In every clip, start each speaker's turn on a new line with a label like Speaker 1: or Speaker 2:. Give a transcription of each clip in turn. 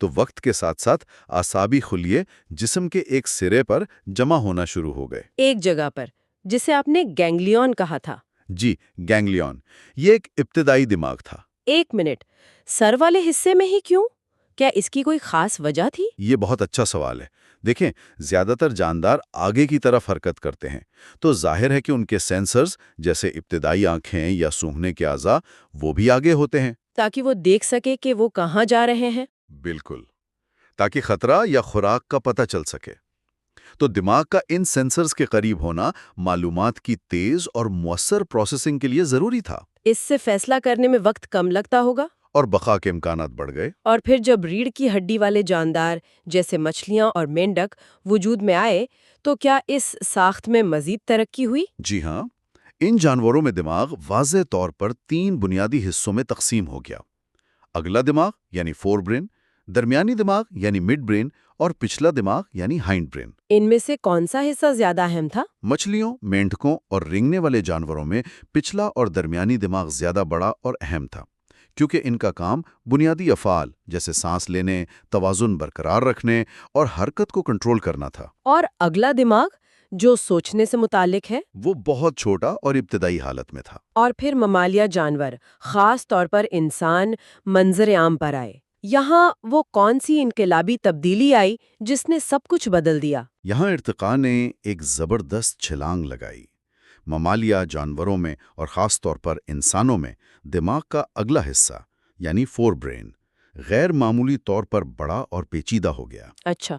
Speaker 1: تو وقت کے ساتھ ساتھ اعصابی خلیے جسم کے ایک سرے پر جمع ہونا شروع ہو گئے۔
Speaker 2: ایک جگہ پر، جسے آپ نے گینگلیون کہا تھا۔
Speaker 1: جی، گینگلیون، یہ ایک ابتدائی دماغ تھا۔
Speaker 2: ایک منٹ، سر والے حصے میں ہی کیوں؟ کیا اس کی کوئی خاص وجہ تھی؟
Speaker 1: یہ بہت اچھا سوال ہے۔ دیکھیں، زیادہ تر جاندار آگے کی طرف حرکت کرتے ہیں، تو ظاہر ہے کہ ان کے سینسرز جیسے ابتدائی آنکھیں یا سونگھنے کے اعضاء وہ بھی آگے ہوتے ہیں۔
Speaker 2: تاکہ وہ دیکھ سکے کہ وہ کہاں جا رہے ہیں۔
Speaker 1: بالکل، تاکہ خطرہ یا خوراک کا پتہ چل سکے۔ تو دماغ کا ان سینسرز کے قریب ہونا معلومات کی تیز اور مؤثر پروسیسنگ کے لیے ضروری تھا۔
Speaker 2: اس سے فیصلہ کرنے میں وقت کم لگتا ہوگا۔
Speaker 1: اور بقا کے امکانات بڑھ گئے۔
Speaker 2: اور پھر جب ریڑھ کی ہڈی والے جاندار جیسے مچھلیاں اور مینڈک وجود میں آئے تو کیا اس ساخت میں مزید ترقی ہوئی؟
Speaker 1: جی ہاں، ان جانوروں میں دماغ واضح طور پر 3 بنیادی حصوں میں تقسیم ہو گیا: اگلا دماغ یعنی فور برین، درمیانی دماغ یعنی مڈ برین، اور پچھلا دماغ یعنی ہائنڈ برین۔
Speaker 2: ان میں سے کون سا حصہ زیادہ اہم تھا؟
Speaker 1: مچھلیوں، مینڈکوں اور رینگنے والے جانوروں میں پچھلا اور درمیانی دماغ زیادہ بڑا اور اہم تھا، کیونکہ ان کا کام بنیادی افعال جیسے سانس لینے، توازن برقرار رکھنے اور حرکت کو کنٹرول کرنا تھا۔
Speaker 2: اور اگلا دماغ جو سوچنے سے متعلق ہے؟
Speaker 1: وہ بہت چھوٹا اور ابتدائی حالت میں تھا۔
Speaker 2: اور پھر ممالیہ جانور، خاص طور پر انسان، منظر عام پر آئے۔ یہاں وہ کون سی انقلابی تبدیلی آئی جس نے سب کچھ بدل دیا؟
Speaker 1: یہاں ارتقاء نے ایک زبردست چھلانگ لگائی۔ ممالیہ جانوروں میں اور خاص طور پر انسانوں میں دماغ کا اگلا حصہ یعنی فور برین غیر معمولی طور پر بڑا اور پیچیدہ ہو گیا۔
Speaker 2: اچھا۔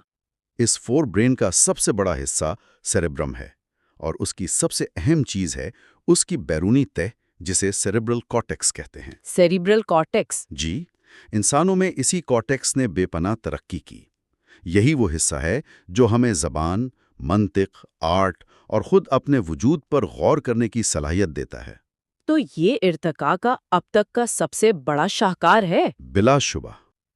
Speaker 1: اس فور برین کا سب سے بڑا حصہ سیریبرم ہے، اور اس کی سب سے اہم چیز ہے اس کی بیرونی تہہ جسے سیریبرل کارٹیکس کہتے ہیں۔
Speaker 2: Cerebral cortex?
Speaker 1: جی، انسانوں میں اسی کارٹیکس نے بے پناہ ترقی کی۔ یہی وہ حصہ ہے جو ہمیں زبان، منطق، آرٹ اور خود اپنے وجود پر غور کرنے کی صلاحیت دیتا ہے۔
Speaker 2: تو یہ ارتقاء کا اب تک کا سب سے بڑا شاہکار ہے۔
Speaker 1: بلا شبہ۔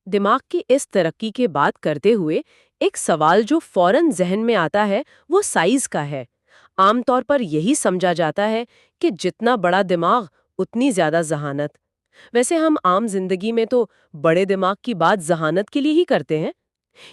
Speaker 2: دماغ کی اس ترقی کے بات کرتے ہوئے ایک سوال جو فوراً ذہن میں آتا ہے وہ سائز کا ہے۔ عام طور پر یہی سمجھا جاتا ہے کہ جتنا بڑا دماغ اتنی زیادہ ذہانت۔ ویسے ہم عام زندگی میں تو بڑے دماغ کی بات ذہانت کے لیے ہی کرتے ہیں۔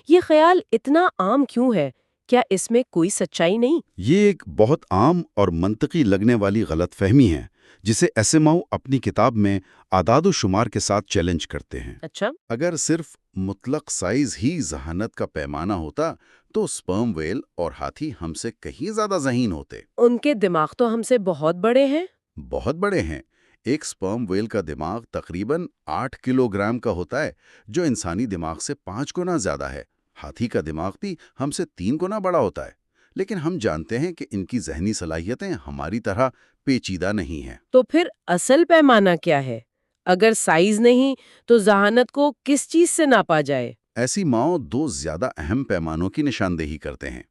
Speaker 2: یہ خیال اتنا عام کیوں ہے؟ کیا اس میں کوئی سچائی نہیں؟
Speaker 1: یہ ایک بہت عام اور منطقی لگنے والی غلط فہمی ہے جسے ایسیمو اپنی کتاب میں اعداد و شمار کے ساتھ چیلنج کرتے ہیں۔
Speaker 2: اچھا۔
Speaker 1: اگر صرف مطلق سائز ہی ذہانت کا پیمانہ ہوتا تو سپرم ویل اور ہاتھی ہم سے کہیں زیادہ ذہین ہوتے۔
Speaker 2: ان کے دماغ تو ہم سے بہت بڑے ہیں۔
Speaker 1: بہت بڑے ہیں۔ ایک سپرم ویل کا دماغ تقریباً 8 کلو گرام کا ہوتا ہے، جو انسانی دماغ سے 5 گنا زیادہ ہے۔ ہاتھی کا دماغ بھی ہم سے 3 گنا بڑا ہوتا ہے، لیکن ہم جانتے ہیں کہ ان کی ذہنی صلاحیتیں ہماری طرح پیچیدہ نہیں ہیں۔
Speaker 2: تو پھر اصل پیمانہ کیا ہے؟ اگر سائز نہیں تو ذہانت کو کس چیز سے ناپا جائے؟
Speaker 1: ایسی ماؤں 2 زیادہ اہم پیمانوں کی نشاندہی کرتے ہیں۔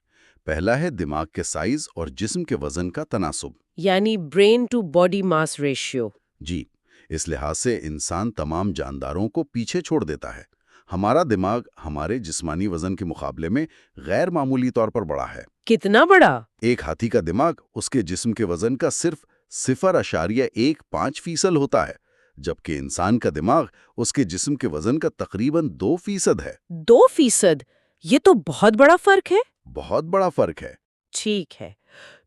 Speaker 1: پہلا ہے دماغ کے سائز اور جسم کے وزن کا تناسب،
Speaker 2: یعنی brain to body mass ratio.
Speaker 1: جی، اس لحاظ سے انسان تمام جانداروں کو پیچھے چھوڑ دیتا ہے۔ ہمارا دماغ ہمارے جسمانی وزن کے مقابلے میں غیر معمولی طور پر بڑا ہے۔
Speaker 2: کتنا بڑا؟
Speaker 1: ایک ہاتھی کا دماغ اس کے جسم کے وزن کا صرف 0.15% ہوتا ہے، جبکہ انسان کا دماغ اس کے جسم کے وزن کا تقریباً 2% ہے۔
Speaker 2: 2%؟ یہ تو بہت بڑا فرق ہے۔
Speaker 1: بہت بڑا فرق ہے۔
Speaker 2: ٹھیک ہے،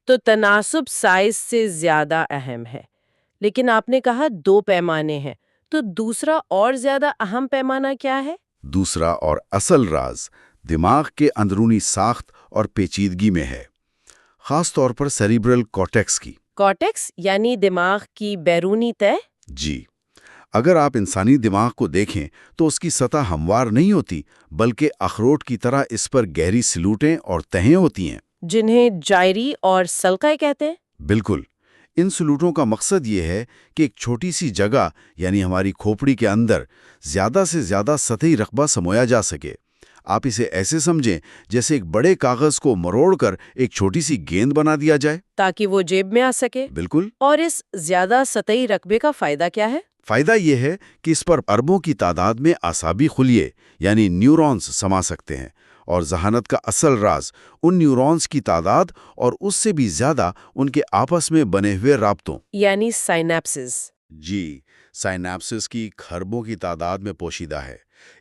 Speaker 2: تو تناسب سائز سے زیادہ اہم ہے، لیکن آپ نے کہا 2 پیمانے ہیں، تو دوسرا اور زیادہ اہم پیمانہ کیا ہے؟
Speaker 1: دوسرا اور اصل راز دماغ کے اندرونی ساخت اور پیچیدگی میں ہے، خاص طور پر سیریبرل کارٹیکس کی۔
Speaker 2: کارٹیکس یعنی دماغ کی بیرونی تہہ؟
Speaker 1: جی، اگر آپ انسانی دماغ کو دیکھیں تو اس کی سطح ہموار نہیں ہوتی، بلکہ اخروٹ کی طرح اس پر گہری سلوٹیں اور تہیں ہوتی ہیں،
Speaker 2: جنہیں جائری اور سلقہ کہتے ہیں۔
Speaker 1: بالکل۔ ان سلوٹوں کا مقصد یہ ہے کہ ایک چھوٹی سی جگہ یعنی ہماری کھوپڑی کے اندر زیادہ سے زیادہ سطحی رقبہ سمویا جا سکے۔ آپ اسے ایسے سمجھیں جیسے ایک بڑے کاغذ کو مروڑ کر ایک چھوٹی سی گیند بنا دیا جائے،
Speaker 2: تاکہ وہ جیب میں آ سکے۔
Speaker 1: بالکل۔
Speaker 2: اور اس زیادہ سطحی رقبے کا فائدہ کیا ہے؟
Speaker 1: فائدہ یہ ہے کہ اس پر اربوں کی تعداد میں اعصابی خلیے یعنی نیورونز سما سکتے ہیں، اور ذہانت کا اصل راز ان نیورونز کی تعداد اور اس سے بھی زیادہ ان کے آپس میں بنے ہوئے رابطوں
Speaker 2: یعنی سائنیپسز۔
Speaker 1: جی، سائنیپسز کی کھربوں کی تعداد میں پوشیدہ ہے۔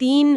Speaker 2: 3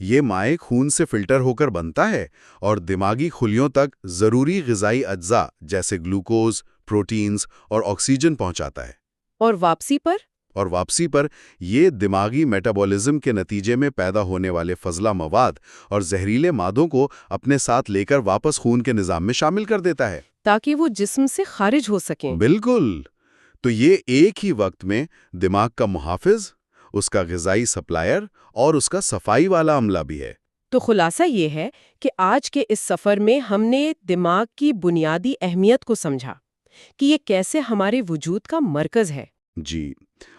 Speaker 1: یہ مائع خون سے فلٹر ہو کر بنتا ہے اور دماغی خلیوں تک ضروری غذائی اجزاء جیسے گلوکوز، پروٹینز اور آکسیجن پہنچاتا ہے۔
Speaker 2: اور
Speaker 1: واپسی پر یہ دماغی میٹابولزم کے نتیجے میں پیدا ہونے والے فضلہ مواد اور زہریلے مادوں کو اپنے ساتھ لے کر واپس خون کے نظام میں شامل کر دیتا ہے،
Speaker 2: تاکہ وہ جسم سے خارج ہو سکیں۔
Speaker 1: بالکل۔ تو یہ ایک ہی وقت میں دماغ کا محافظ، اس کا غذائی سپلائر اور اس کا صفائی والا عملہ بھی ہے۔
Speaker 2: تو خلاصہ یہ ہے کہ آج کے اس سفر میں ہم نے دماغ کی بنیادی اہمیت کو سمجھا کہ یہ کیسے ہمارے وجود کا مرکز ہے۔
Speaker 1: جی،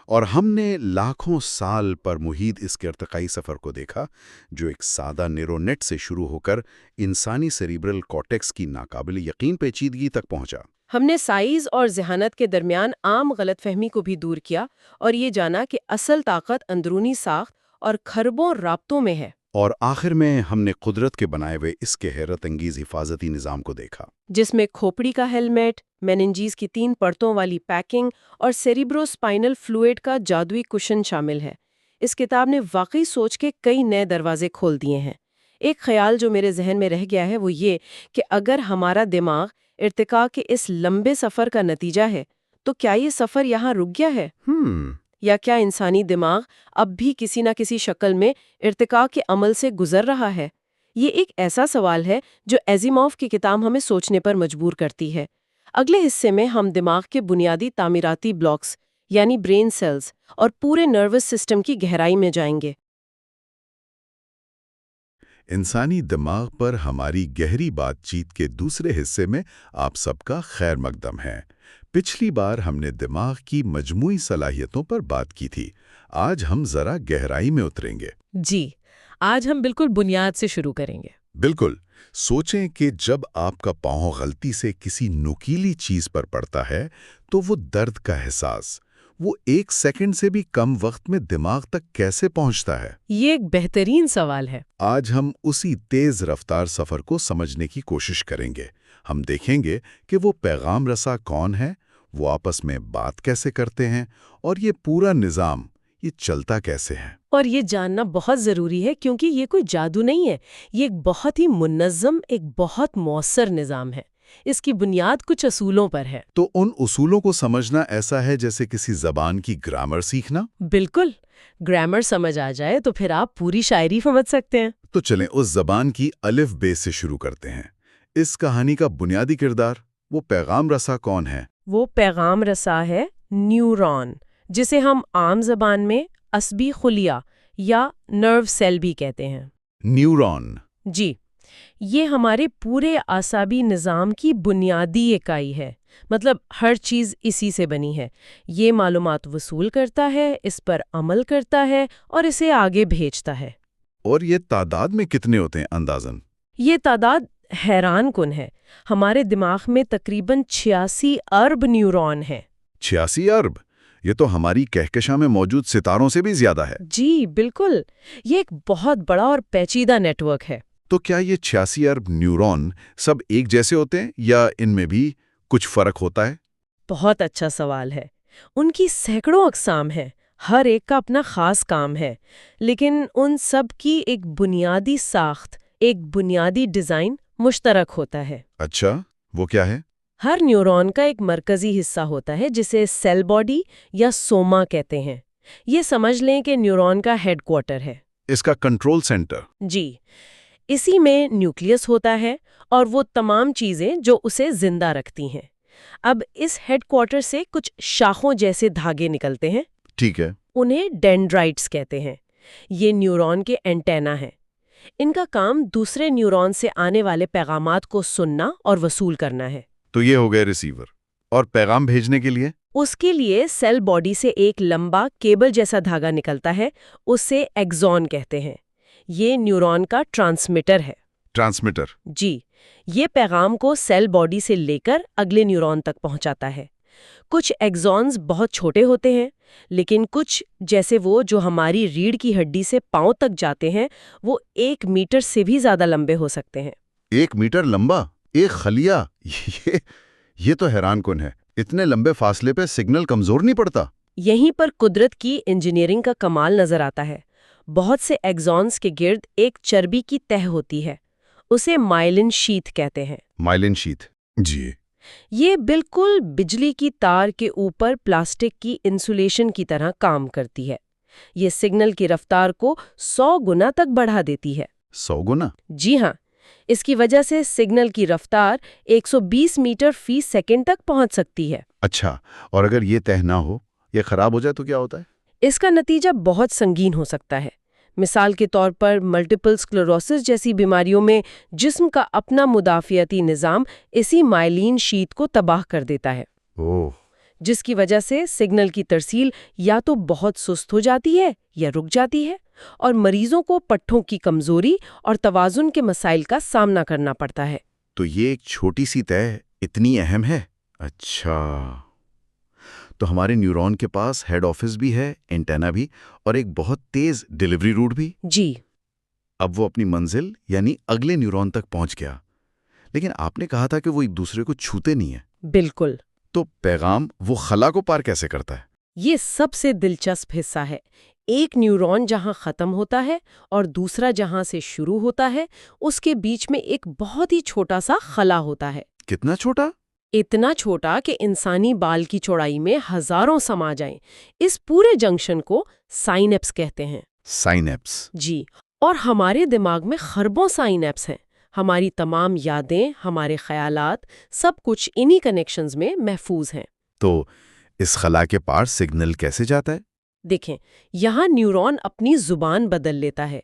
Speaker 1: اور ہم نے لاکھوں سال پر محیط اس کے ارتقائی سفر کو دیکھا، جو ایک سادہ نیورونیٹ سے شروع ہو کر انسانی سیریبرل کارٹیکس کی ناقابل یقین پیچیدگی تک پہنچا۔
Speaker 2: ہم نے سائز اور ذہانت کے درمیان عام غلط فہمی کو بھی دور کیا اور یہ جانا کہ اصل طاقت اندرونی ساخت اور کھربوں رابطوں میں ہے۔
Speaker 1: اور آخر میں ہم نے قدرت کے بنائے ہوئے اس کے حیرت انگیز حفاظتی نظام کو دیکھا،
Speaker 2: جس میں کھوپڑی کا ہیلمیٹ، میننجیز کی 3 پرتوں والی پیکنگ اور سیریبرو اسپائنل فلوئڈ کا جادوئی کشن شامل ہے۔ اس کتاب نے واقعی سوچ کے کئی نئے دروازے کھول دیے ہیں۔ ایک خیال جو میرے ذہن میں رہ گیا ہے وہ یہ کہ اگر ہمارا دماغ ارتقاء کے اس لمبے سفر کا نتیجہ ہے تو کیا یہ سفر یہاں رک گیا ہے؟ یا کیا انسانی دماغ اب بھی کسی نہ کسی شکل میں ارتقاء کے عمل سے گزر رہا ہے؟ یہ ایک ایسا سوال ہے جو ایزیموف کی کتاب ہمیں سوچنے پر مجبور کرتی ہے۔ اگلے حصے میں ہم دماغ کے بنیادی تعمیراتی بلاکس یعنی برین سیلز اور پورے نروس سسٹم کی گہرائی میں جائیں گے۔
Speaker 1: انسانی دماغ پر ہماری گہری بات چیت کے دوسرے حصے میں آپ سب کا خیر مقدم ہے۔ پچھلی بار ہم نے دماغ کی مجموعی صلاحیتوں پر بات کی تھی، آج ہم ذرا گہرائی میں اتریں گے۔
Speaker 2: جی، آج ہم بالکل بنیاد سے شروع کریں گے۔
Speaker 1: بالکل۔ سوچیں کہ جب آپ کا پاؤں غلطی سے کسی نوکیلی چیز پر پڑتا ہے تو وہ درد کا احساس، وہ 1 سیکنڈ سے بھی کم وقت میں دماغ تک کیسے پہنچتا ہے؟
Speaker 2: یہ ایک بہترین سوال ہے۔
Speaker 1: آج ہم اسی تیز رفتار سفر کو سمجھنے کی کوشش کریں گے۔ ہم دیکھیں گے کہ وہ پیغام رساں کون ہے، وہ آپس میں بات کیسے کرتے ہیں، اور یہ پورا نظام یہ چلتا کیسے ہے۔
Speaker 2: اور یہ جاننا بہت ضروری ہے کیونکہ یہ کوئی جادو نہیں ہے، یہ ایک بہت ہی منظم، ایک بہت مؤثر نظام ہے۔ اس کی بنیاد کچھ اصولوں پر ہے۔
Speaker 1: تو ان اصولوں کو سمجھنا ایسا ہے جیسے کسی زبان کی گرامر سیکھنا؟
Speaker 2: بالکل، گرامر سمجھ آ جائے تو پھر آپ پوری شاعری سمجھ سکتے ہیں۔
Speaker 1: تو چلیں اس زبان کی الف بے سے شروع کرتے ہیں۔ اس کہانی کا بنیادی کردار، وہ پیغام رساں کون ہے؟
Speaker 2: وہ پیغام رساں ہے نیورون، جسے ہم عام زبان میں عصبی خلیہ یا نرو سیل بھی کہتے ہیں۔
Speaker 1: نیورون۔
Speaker 2: جی، یہ ہمارے پورے اعصابی نظام کی بنیادی اکائی ہے، مطلب ہر چیز اسی سے بنی ہے۔ یہ معلومات وصول کرتا ہے، اس پر عمل کرتا ہے اور اسے آگے بھیجتا ہے۔
Speaker 1: اور یہ تعداد میں کتنے ہوتے ہیں اندازاً؟
Speaker 2: یہ تعداد حیران کن ہے۔ ہمارے دماغ میں تقریباً 86 ارب نیورون ہیں۔
Speaker 1: 86 ارب؟ یہ تو ہماری کہکشاں میں موجود ستاروں سے بھی زیادہ ہے۔
Speaker 2: جی بالکل، یہ ایک بہت بڑا اور پیچیدہ نیٹ ورک ہے۔
Speaker 1: تو کیا یہ 86 ارب نیورون سب ایک جیسے ہوتے ہیں یا ان میں بھی کچھ فرق ہوتا ہے؟
Speaker 2: بہت اچھا سوال ہے۔ ان کی سینکڑوں اقسام ہیں، ہر ایک کا اپنا خاص کام ہے، لیکن ان سب کی ایک بنیادی ساخت، ایک بنیادی ڈیزائن مشترک ہوتا ہے۔
Speaker 1: اچھا، وہ کیا ہے؟
Speaker 2: ہر نیورون کا ایک مرکزی حصہ ہوتا ہے جسے سیل باڈی یا سوما کہتے ہیں۔ یہ سمجھ لیں کہ نیورون کا ہیڈ کوارٹر ہے۔
Speaker 1: اس کا کنٹرول سینٹر؟
Speaker 2: جی، اسی میں نیوکلیس ہوتا ہے اور وہ تمام چیزیں جو اسے زندہ رکھتی ہیں۔ اب اس ہیڈ کوارٹر سے کچھ شاخوں جیسے دھاگے نکلتے ہیں۔
Speaker 1: ٹھیک ہے۔
Speaker 2: انہیں ڈینڈرائٹس کہتے ہیں۔ یہ نیورون کے اینٹینا ہیں۔ ان کا کام دوسرے نیورون سے آنے والے پیغامات کو سننا اور وصول کرنا ہے۔
Speaker 1: تو یہ ہو گئے ریسیور، اور پیغام بھیجنے کے لیے؟
Speaker 2: اس کے لیے سیل باڈی سے ایک لمبا کیبل جیسا دھاگا نکلتا ہے، اسے ایکزون کہتے ہیں۔ یہ نیورون کا ٹرانسمیٹر ہے۔
Speaker 1: ٹرانسمیٹر؟
Speaker 2: جی، یہ پیغام کو سیل باڈی سے لے کر اگلے نیورون تک پہنچاتا ہے۔ کچھ ایکزونز بہت چھوٹے ہوتے ہیں، لیکن کچھ جیسے وہ جو ہماری ریڑھ کی ہڈی سے پاؤں تک جاتے ہیں وہ 1 میٹر سے بھی زیادہ لمبے ہو سکتے ہیں۔
Speaker 1: 1 میٹر لمبا ایک خلیہ؟ یہ تو حیران کن ہے۔ اتنے لمبے فاصلے پہ سگنل کمزور نہیں پڑتا؟
Speaker 2: یہیں پر قدرت کی انجینئرنگ کا کمال نظر آتا ہے۔ بہت سے ایگزونز کے گرد ایک چربی کی تہ ہوتی ہے، اسے مائلن شیت کہتے ہیں۔
Speaker 1: مائلن شیت، جی۔
Speaker 2: یہ بالکل بجلی کی تار کے اوپر پلاسٹک کی انسولیشن کی طرح کام کرتی ہے۔ یہ سگنل کی رفتار کو 100 گنا تک بڑھا دیتی ہے۔
Speaker 1: 100 گنا؟
Speaker 2: جی ہاں، اس کی وجہ سے سگنل کی رفتار 120 میٹر فی سیکنڈ تک پہنچ سکتی ہے۔
Speaker 1: اچھا، اور اگر یہ تہ نہ ہو، یہ خراب ہو جائے تو کیا ہوتا ہے؟
Speaker 2: اس کا نتیجہ بہت سنگین ہو سکتا ہے۔ مثال کے طور پر ملٹیپل اسکلروسس جیسی بیماریوں میں جسم کا اپنا مدافعتی نظام اسی مائلین شیت کو تباہ کر دیتا ہے،
Speaker 1: اوہ،
Speaker 2: جس کی وجہ سے سگنل کی ترسیل یا تو بہت سست ہو جاتی ہے یا رک جاتی ہے، اور مریضوں کو پٹھوں کی کمزوری اور توازن کے مسائل کا سامنا کرنا پڑتا ہے۔
Speaker 1: تو یہ ایک چھوٹی سی تہ اتنی اہم ہے؟ اچھا، تو ہمارے نیورون کے پاس ہیڈ آفس بھی ہے، اینٹینا بھی، اور ایک بہت تیز ڈیلیوری روٹ بھی۔
Speaker 2: جی،
Speaker 1: اب وہ اپنی منزل یعنی اگلے نیورون تک پہنچ گیا، لیکن آپ نے کہا تھا کہ وہ ایک دوسرے کو چھوتے نہیں ہیں۔
Speaker 2: بالکل۔
Speaker 1: تو پیغام وہ خلا کو پار کیسے کرتا ہے؟
Speaker 2: یہ سب سے دلچسپ حصہ ہے۔ ایک نیورون جہاں ختم ہوتا ہے اور دوسرا جہاں سے شروع ہوتا ہے، اس کے بیچ میں ایک بہت ہی چھوٹا سا خلا ہوتا ہے۔
Speaker 1: کتنا چھوٹا؟
Speaker 2: اتنا چھوٹا کہ انسانی بال کی چوڑائی میں ہزاروں سما جائیں۔ اس پورے جنکشن کو سائنیپس کہتے ہیں۔
Speaker 1: سائنیپس؟
Speaker 2: جی، اور ہمارے دماغ میں خربوں سائنیپس ہیں۔ ہماری تمام یادیں، ہمارے خیالات، سب کچھ انہی کنیکشنز میں محفوظ ہیں۔
Speaker 1: تو اس خلا کے پار سگنل کیسے جاتا ہے؟
Speaker 2: دیکھیں، یہاں نیورون اپنی زبان بدل لیتا ہے۔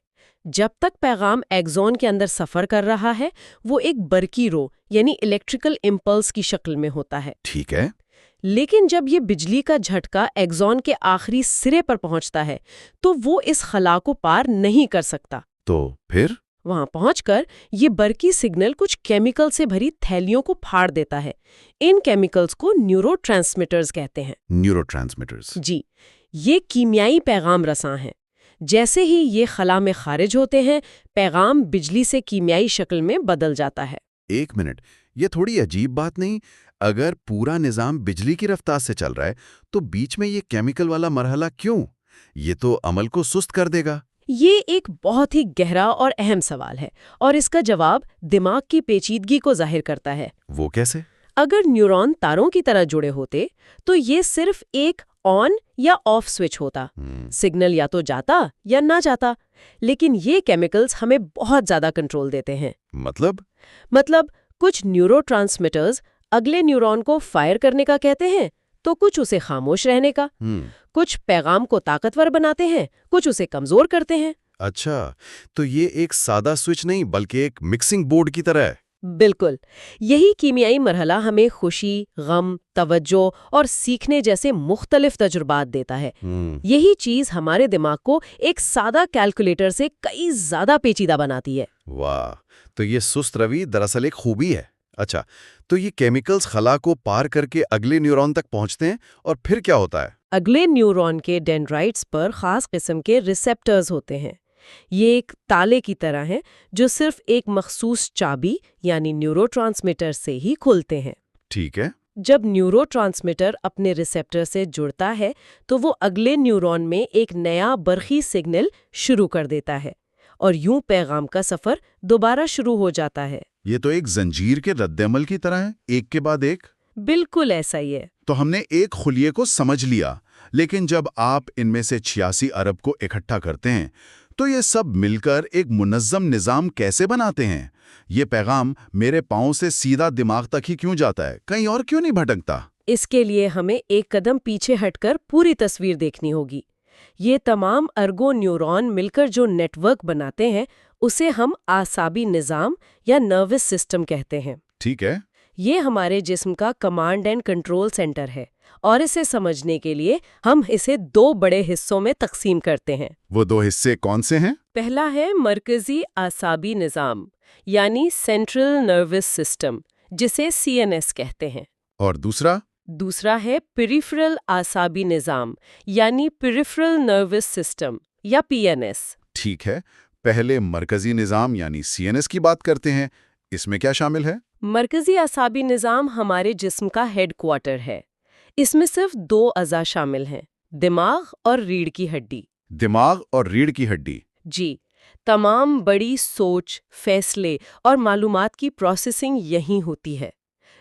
Speaker 2: جب تک پیغام ایگزون کے اندر سفر کر رہا ہے، وہ ایک برقی رو یعنی الیکٹریکل امپلس کی شکل میں ہوتا ہے۔
Speaker 1: ٹھیک ہے۔
Speaker 2: لیکن جب یہ بجلی کا جھٹکا ایگزون کے آخری سرے پر پہنچتا ہے تو وہ اس خلا کو پار نہیں کر سکتا۔
Speaker 1: تو پھر؟
Speaker 2: وہاں پہنچ کر یہ برقی سگنل کچھ کیمیکل سے بھری تھیلیوں کو پھاڑ دیتا ہے۔ ان کیمیکلز کو نیورو ٹرانسمیٹرز کہتے ہیں۔
Speaker 1: Neuro transmitters?
Speaker 2: جی، یہ کیمیائی پیغام رساں ہیں۔ جیسے ہی یہ خلا میں خارج ہوتے ہیں، پیغام بجلی سے کیمیائی شکل میں بدل جاتا ہے۔
Speaker 1: ایک منٹ، یہ تھوڑی عجیب بات نہیں؟ اگر پورا نظام بجلی کی رفتار سے چل رہا ہے تو بیچ میں یہ کیمیکل والا مرحلہ کیوں؟ یہ تو عمل کو سست کر دے گا۔
Speaker 2: یہ ایک بہت ہی گہرا اور اہم سوال ہے، اور اس کا جواب دماغ کی پیچیدگی کو ظاہر کرتا ہے۔
Speaker 1: وہ کیسے؟
Speaker 2: اگر نیورون تاروں کی طرح جڑے ہوتے تو یہ صرف ایک آن یا آف سوئچ ہوتا، سگنل یا تو جاتا یا نہ جاتا۔ لیکن یہ کیمیکلز ہمیں بہت زیادہ کنٹرول دیتے ہیں۔ مطلب کچھ نیورو ٹرانسمیٹرز اگلے نیورون کو فائر کرنے کا کہتے ہیں تو کچھ اسے خاموش رہنے کا۔ کچھ پیغام کو طاقتور بناتے ہیں، کچھ اسے کمزور کرتے ہیں۔
Speaker 1: اچھا، تو یہ ایک سادہ سوئچ نہیں بلکہ ایک مکسنگ بورڈ کی طرح ہے۔
Speaker 2: بالکل، یہی کیمیائی مرحلہ ہمیں خوشی، غم، توجہ اور سیکھنے جیسے مختلف تجربات دیتا ہے۔ یہی چیز ہمارے دماغ کو ایک سادہ کیلکولیٹر سے کئی زیادہ پیچیدہ بناتی ہے۔
Speaker 1: واہ، تو یہ سست روی دراصل ایک خوبی ہے۔ اچھا، تو یہ کیمیکلز خلا کو پار کر کے اگلے نیورون تک پہنچتے ہیں اور پھر کیا ہوتا ہے؟
Speaker 2: اگلے نیورون کے ڈینڈرائٹس پر خاص قسم کے ریسیپٹرز ہوتے ہیں۔ یہ ایک تالے کی طرح ہیں جو صرف ایک مخصوص چابی یعنی نیورو ٹرانسمیٹر سے ہی کھلتے ہیں۔
Speaker 1: ٹھیک ہے۔
Speaker 2: جب نیورو ٹرانسمیٹر اپنے ریسیپٹر سے جڑتا ہے تو وہ اگلے نیورون میں ایک نیا برقی سگنل شروع کر دیتا ہے، اور یوں پیغام کا سفر دوبارہ شروع ہو جاتا ہے۔
Speaker 1: یہ تو ایک زنجیر کے رد عمل کی طرح ہے، ایک کے بعد ایک۔
Speaker 2: بالکل ایسا ہی ہے۔
Speaker 1: تو ہم نے ایک خلیے کو سمجھ لیا، لیکن جب آپ ان میں سے 86 ارب کو اکٹھا کرتے ہیں تو یہ سب مل کر ایک منظم نظام کیسے بناتے ہیں؟ یہ پیغام میرے پاؤں سے سیدھا دماغ تک ہی کیوں جاتا ہے، کہیں اور کیوں نہیں بھٹکتا؟
Speaker 2: اس کے لیے ہمیں ایک قدم پیچھے ہٹ کر پوری تصویر دیکھنی ہوگی۔ یہ تمام ارگو نیورون مل کر جو نیٹ ورک بناتے ہیں اسے ہم اعصابی نظام یا نروس سسٹم کہتے ہیں۔
Speaker 1: ٹھیک ہے۔
Speaker 2: یہ ہمارے جسم کا کمانڈ اینڈ کنٹرول سینٹر ہے، اور اسے سمجھنے کے لیے ہم اسے 2 بڑے حصوں میں تقسیم کرتے ہیں۔
Speaker 1: وہ 2 حصے کون سے ہیں؟
Speaker 2: پہلا ہے مرکزی اعصابی نظام یعنی سینٹرل نروس سسٹم، جسے CNS کہتے ہیں۔
Speaker 1: اور دوسرا
Speaker 2: ہے پیریفرل اعصابی نظام یعنی پیریفرل نروس سسٹم یا PNS۔
Speaker 1: ٹھیک ہے، پہلے مرکزی نظام یعنی CNS کی بات کرتے ہیں۔ اس میں کیا شامل ہے؟
Speaker 2: مرکزی اعصابی نظام ہمارے جسم کا ہیڈ کوارٹر ہے۔ اس میں صرف 2 اعضاء شامل ہیں، دماغ اور ریڑھ کی ہڈی۔
Speaker 1: دماغ اور ریڑھ کی ہڈی۔
Speaker 2: جی، تمام بڑی سوچ، فیصلے اور معلومات کی پروسیسنگ یہیں ہوتی ہے۔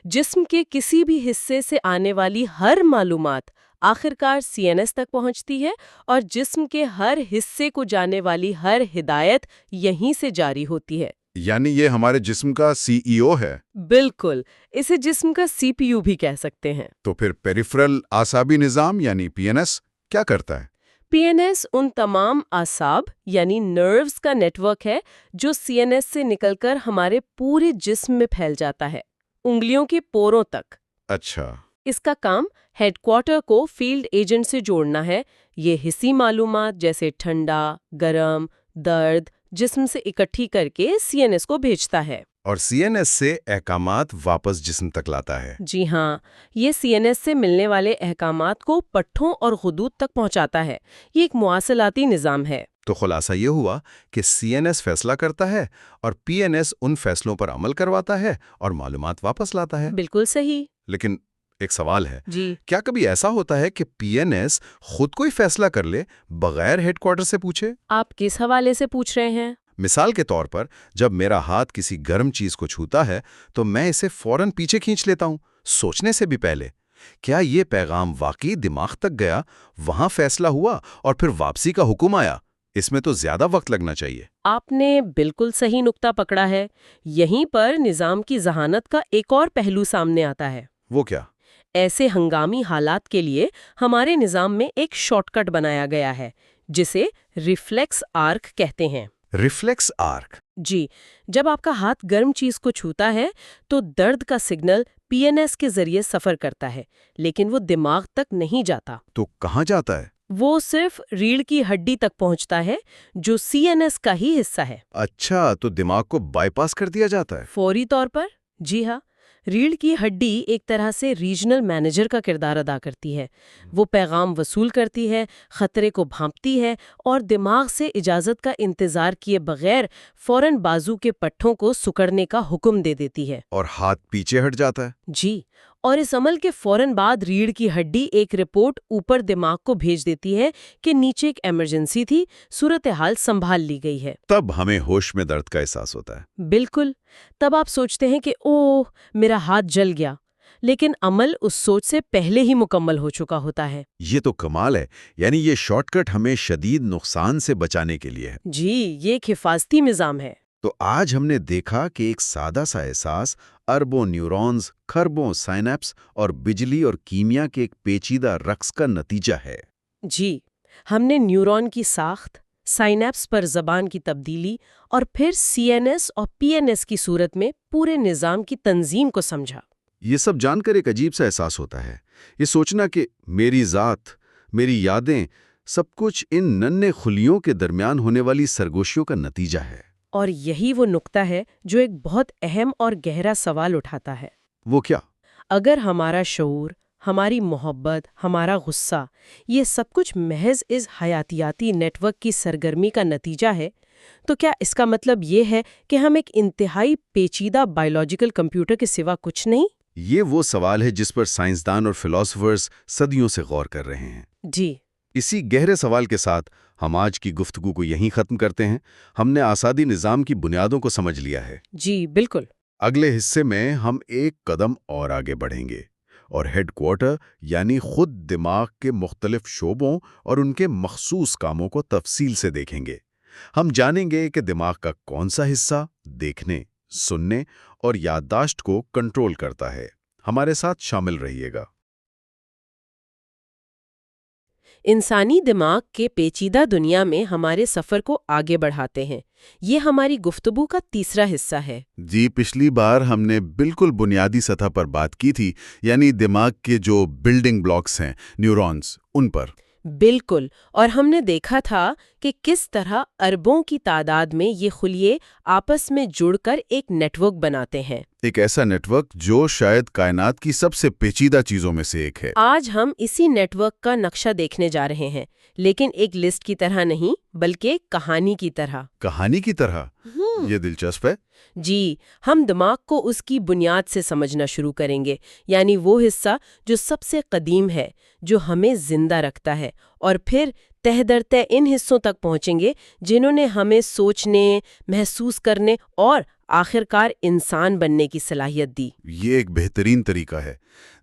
Speaker 2: جسم کے کسی بھی حصے سے آنے والی ہر معلومات آخرکار سی این ایس تک پہنچتی ہے، اور جسم کے ہر حصے کو جانے والی ہر ہدایت یہیں سے جاری ہوتی ہے۔
Speaker 1: یعنی یہ ہمارے جسم کا CEO ہے۔
Speaker 2: بالکل، اسے جسم کا CPU بھی کہہ سکتے ہیں۔
Speaker 1: تو پھر پیریفرل اعصابی نظام یعنی PNS کیا کرتا ہے؟
Speaker 2: PNS ان تمام اعصاب یعنی نروز کا نیٹ ورک ہے جو CNS سے نکل کر ہمارے پورے جسم میں پھیل جاتا ہے، انگلیوں کے پوروں تک۔
Speaker 1: اچھا۔
Speaker 2: اس کا کام ہیڈ کوارٹر کو فیلڈ ایجنٹ سے جوڑنا ہے۔ یہ حسی معلومات جیسے ٹھنڈا، گرم، درد جسم سے اکٹھی کر کے CNS کو بھیجتا ہے،
Speaker 1: اور CNS سے احکامات واپس جسم تک لاتا ہے۔
Speaker 2: جی ہاں، یہ CNS سے ملنے والے احکامات کو پٹھوں اور غدود تک پہنچاتا ہے۔ یہ ایک مواصلاتی نظام ہے۔
Speaker 1: تو خلاصہ یہ ہوا کہ CNS فیصلہ کرتا ہے اور PNS ان فیصلوں پر عمل کرواتا ہے اور معلومات واپس لاتا ہے۔
Speaker 2: بالکل صحیح۔
Speaker 1: لیکن ایک سوال ہے،
Speaker 2: جی،
Speaker 1: کیا کبھی ایسا ہوتا ہے کہ PNS خود کوئی فیصلہ کر لے بغیر ہیڈ کوارٹر سے پوچھے؟
Speaker 2: آپ کس حوالے سے پوچھ رہے ہیں؟
Speaker 1: مثال کے طور پر جب میرا ہاتھ کسی گرم چیز کو چھوتا ہے تو میں اسے فوراً پیچھے کھینچ لیتا ہوں، سوچنے سے بھی پہلے۔ کیا یہ پیغام واقعی دماغ تک گیا، وہاں فیصلہ ہوا اور پھر واپسی کا حکم آیا؟ اس میں تو زیادہ وقت لگنا چاہیے۔
Speaker 2: آپ نے بالکل صحیح نقطہ پکڑا ہے۔ یہیں پر نظام کی ذہانت کا ایک اور پہلو سامنے آتا ہے۔
Speaker 1: وہ کیا؟
Speaker 2: ایسے ہنگامی حالات کے لیے ہمارے نظام میں ایک شارٹ کٹ بنایا گیا ہے جسے ریفلیکس آرک کہتے ہیں۔
Speaker 1: Reflex arc?
Speaker 2: جی، جب آپ کا ہاتھ گرم چیز کو چھوتا ہے تو درد کا سگنل PNS کے ذریعے سفر کرتا ہے، لیکن وہ دماغ تک نہیں جاتا۔
Speaker 1: تو کہاں جاتا ہے؟
Speaker 2: وہ صرف ریڑھ کی ہڈی تک پہنچتا ہے جو CNS کا ہی حصہ ہے۔
Speaker 1: اچھا، تو دماغ کو بائی پاس کر دیا جاتا ہے؟
Speaker 2: فوری طور پر؟ جی ہاں، ریڑھ کی ہڈی ایک طرح سے ریجنل مینیجر کا کردار ادا کرتی ہے۔ وہ پیغام وصول کرتی ہے، خطرے کو بھانپتی ہے اور دماغ سے اجازت کا انتظار کیے بغیر فوراً بازو کے پٹھوں کو سکڑنے کا حکم دے دیتی ہے۔
Speaker 1: اور ہاتھ پیچھے ہٹ جاتا ہے؟
Speaker 2: جی، اور اس عمل کے فوراً بعد ریڑھ کی ہڈی ایک رپورٹ اوپر دماغ کو بھیج دیتی ہے کہ نیچے ایک ایمرجنسی تھی، صورتحال سنبھال لی گئی ہے۔
Speaker 1: تب ہمیں ہوش میں درد کا احساس ہوتا ہے۔
Speaker 2: بالکل، تب آپ سوچتے ہیں کہ اوہ میرا ہاتھ جل گیا، لیکن عمل اس سوچ سے پہلے ہی مکمل ہو چکا ہوتا ہے۔
Speaker 1: یہ تو کمال ہے، یعنی یہ شارٹ کٹ ہمیں شدید نقصان سے بچانے کے لیے ہے۔
Speaker 2: جی، یہ ایک حفاظتی نظام ہے۔
Speaker 1: تو آج ہم نے دیکھا کہ ایک سادہ سا احساس اربوں نیورونز، کھربوں سائنیپس اور بجلی اور کیمیا کے ایک پیچیدہ رقص کا نتیجہ ہے۔
Speaker 2: جی، ہم نے نیورون کی ساخت، سائنیپس پر زبان کی تبدیلی اور پھر CNS اور PNS کی صورت میں پورے نظام کی تنظیم کو سمجھا۔
Speaker 1: یہ سب جان کر ایک عجیب سا احساس ہوتا ہے، یہ سوچنا کہ میری ذات، میری یادیں، سب کچھ ان ننھے خلیوں کے درمیان ہونے والی سرگوشیوں کا نتیجہ ہے۔
Speaker 2: اور یہی وہ نقطہ ہے جو ایک بہت اہم اور گہرا سوال اٹھاتا ہے۔
Speaker 1: وہ کیا؟
Speaker 2: اگر ہمارا شعور، ہماری محبت، ہمارا غصہ، یہ سب کچھ محض اس حیاتیاتی نیٹ ورک کی سرگرمی کا نتیجہ ہے، تو کیا اس کا مطلب یہ ہے کہ ہم ایک انتہائی پیچیدہ بائیولوجیکل کمپیوٹر کے سوا کچھ نہیں؟
Speaker 1: یہ وہ سوال ہے جس پر سائنسدان اور فلاسفرز صدیوں سے غور کر رہے ہیں۔
Speaker 2: جی،
Speaker 1: اسی گہرے سوال کے ساتھ ہم آج کی گفتگو کو یہیں ختم کرتے ہیں۔ ہم نے اعصابی نظام کی بنیادوں کو سمجھ لیا ہے۔
Speaker 2: جی بالکل۔
Speaker 1: اگلے حصے میں ہم ایک قدم اور آگے بڑھیں گے اور ہیڈ کوارٹر یعنی خود دماغ کے مختلف شعبوں اور ان کے مخصوص کاموں کو تفصیل سے دیکھیں گے۔ ہم جانیں گے کہ دماغ کا کون سا حصہ دیکھنے، سننے اور یادداشت کو کنٹرول کرتا ہے۔ ہمارے ساتھ شامل رہیے گا۔
Speaker 2: انسانی دماغ کے پیچیدہ دنیا میں ہمارے سفر کو آگے بڑھاتے ہیں۔ یہ ہماری گفتگو کا تیسرا حصہ ہے۔
Speaker 1: جی، پچھلی بار ہم نے بالکل بنیادی سطح پر بات کی تھی، یعنی دماغ کے جو بلڈنگ بلاکس ہیں، نیورونز، ان پر۔
Speaker 2: بالکل، اور ہم نے دیکھا تھا کہ کس طرح اربوں کی تعداد میں یہ خلیے آپس میں جڑ کر ایک نیٹ ورک بناتے ہیں۔
Speaker 1: ایک ایسا نیٹ ورک جو شاید کائنات کی سب سے پیچیدہ چیزوں میں سے ایک ہے۔
Speaker 2: آج ہم اسی نیٹ ورک کا نقشہ دیکھنے جا رہے ہیں، لیکن ایک لسٹ کی طرح نہیں بلکہ کہانی کی طرح۔
Speaker 1: کہانی کی طرح؟ یہ دلچسپ ہے۔
Speaker 2: جی، ہم دماغ کو اس کی بنیاد سے سمجھنا شروع کریں گے، یعنی وہ حصہ جو سب سے قدیم ہے، جو ہمیں زندہ رکھتا ہے، اور پھر تہ در تہ ان حصوں تک پہنچیں گے جنہوں نے ہمیں سوچنے، محسوس کرنے اور آخرکار انسان بننے کی صلاحیت دی۔
Speaker 1: یہ ایک بہترین طریقہ ہے۔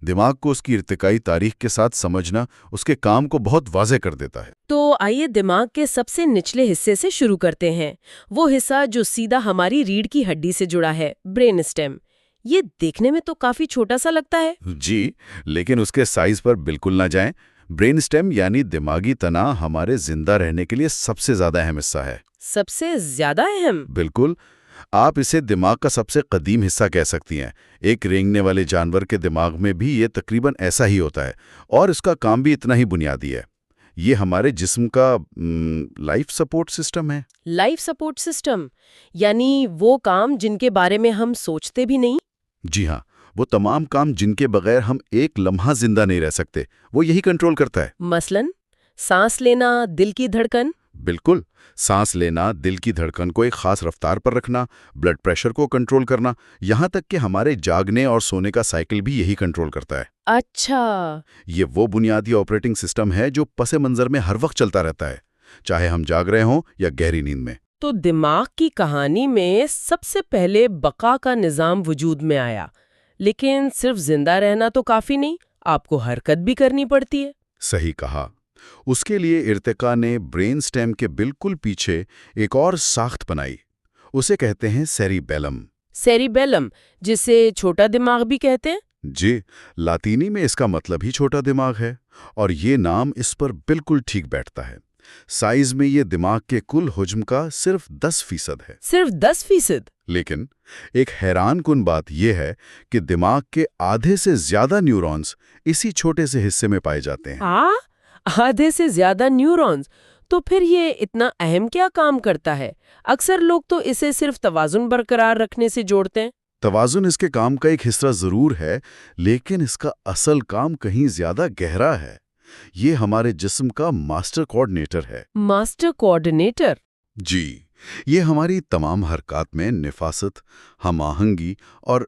Speaker 1: دماغ کو اس کی ارتقائی تاریخ کے ساتھ سمجھنا اس کے کام کو بہت واضح کر دیتا ہے۔
Speaker 2: تو آئیے دماغ کے سب سے نچلے حصے سے شروع کرتے ہیں، وہ حصہ جو سیدھا ہماری ریڑھ کی ہڈی سے جڑا ہے، برین اسٹیم۔ یہ دیکھنے میں تو کافی چھوٹا سا لگتا ہے۔
Speaker 1: جی، لیکن اس کے سائز پر بالکل نہ جائیں۔ برین اسٹیم یعنی دماغی تنا ہمارے زندہ رہنے کے لیے سب سے زیادہ اہم حصہ ہے۔
Speaker 2: سب سے زیادہ اہم؟
Speaker 1: بالکل، آپ اسے دماغ کا سب سے قدیم حصہ کہہ سکتی ہیں۔ ایک رینگنے والے جانور کے دماغ میں بھی یہ تقریباً ایسا ہی ہوتا ہے، اور اس کا کام بھی اتنا ہی بنیادی ہے۔ یہ ہمارے جسم کا لائف سپورٹ سسٹم ہے۔
Speaker 2: لائف سپورٹ سسٹم یعنی وہ کام جن کے بارے میں ہم سوچتے بھی نہیں؟
Speaker 1: جی ہاں، وہ تمام کام جن کے بغیر ہم ایک لمحہ زندہ نہیں رہ سکتے، وہ یہی کنٹرول کرتا ہے۔
Speaker 2: مثلاً سانس لینا، دل کی دھڑکن؟
Speaker 1: بالکل، سانس لینا، دل کی دھڑکن کو ایک خاص رفتار پر رکھنا، بلڈ پریشر کو کنٹرول کرنا، یہاں تک کہ ہمارے جاگنے اور سونے کا سائیکل بھی یہی کنٹرول کرتا ہے۔
Speaker 2: اچھا۔
Speaker 1: یہ وہ بنیادی آپریٹنگ سسٹم ہے جو پس منظر میں ہر وقت چلتا رہتا ہے، چاہے ہم جاگ رہے ہوں یا گہری نیند میں۔
Speaker 2: تو دماغ کی کہانی میں سب سے پہلے بقا کا نظام وجود میں آیا، لیکن صرف زندہ رہنا تو کافی نہیں، آپ کو حرکت بھی کرنی پڑتی ہے۔
Speaker 1: صحیح کہا۔ اس کے لیے ارتقا نے برین سٹیم کے بالکل پیچھے ایک اور ساخت بنائی، اسے کہتے ہیں سیریبیلم۔
Speaker 2: سیریبیلم، جسے چھوٹا دماغ بھی کہتے ہیں؟
Speaker 1: جی، لاطینی میں اس کا مطلب ہی چھوٹا دماغ ہے، اور یہ نام اس پر بالکل ٹھیک بیٹھتا ہے۔ سائز میں یہ دماغ کے کل حجم کا صرف 10% ہے۔
Speaker 2: صرف 10%؟
Speaker 1: لیکن ایک حیران کن بات یہ ہے کہ دماغ کے آدھے سے زیادہ نیورونز اسی چھوٹے سے حصے میں پائے جاتے ہیں۔
Speaker 2: آدھے سے زیادہ نیورونز؟ تو پھر یہ اتنا اہم کیا کام کرتا ہے؟ اکثر لوگ تو اسے صرف توازن برقرار رکھنے سے جوڑتے ہیں۔
Speaker 1: توازن اس کے کام کا ایک حصہ ضرور ہے، لیکن اس کا اصل کام کہیں زیادہ گہرا ہے۔ یہ ہمارے جسم کا ماسٹر کوآرڈینیٹر ہے۔
Speaker 2: Master coordinator?
Speaker 1: جی، یہ ہماری تمام حرکات میں نفاست، ہم آہنگی اور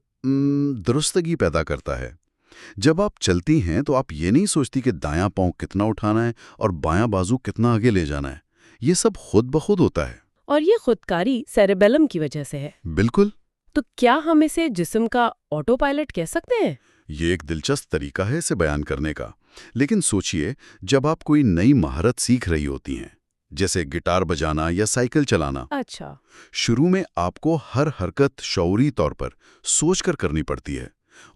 Speaker 1: درستگی پیدا کرتا ہے۔ جب آپ چلتی ہیں تو آپ یہ نہیں سوچتی کہ دایاں پاؤں کتنا اٹھانا ہے اور بایاں بازو کتنا آگے لے جانا ہے۔ یہ سب خود بخود ہوتا ہے۔
Speaker 2: اور یہ خودکاری سیریبیلم کی وجہ سے ہے؟
Speaker 1: بالکل۔
Speaker 2: تو کیا ہم اسے جسم کا آٹو پائلٹ کہہ سکتے ہیں؟
Speaker 1: یہ ایک دلچسپ طریقہ ہے اسے بیان کرنے کا، لیکن سوچئے جب آپ کوئی نئی مہارت سیکھ رہی ہوتی ہیں، جیسے گٹار بجانا یا سائیکل چلانا،
Speaker 2: اچھا،
Speaker 1: شروع میں آپ کو ہر حرکت شعوری طور پر سوچ کر کرنی پڑتی ہے۔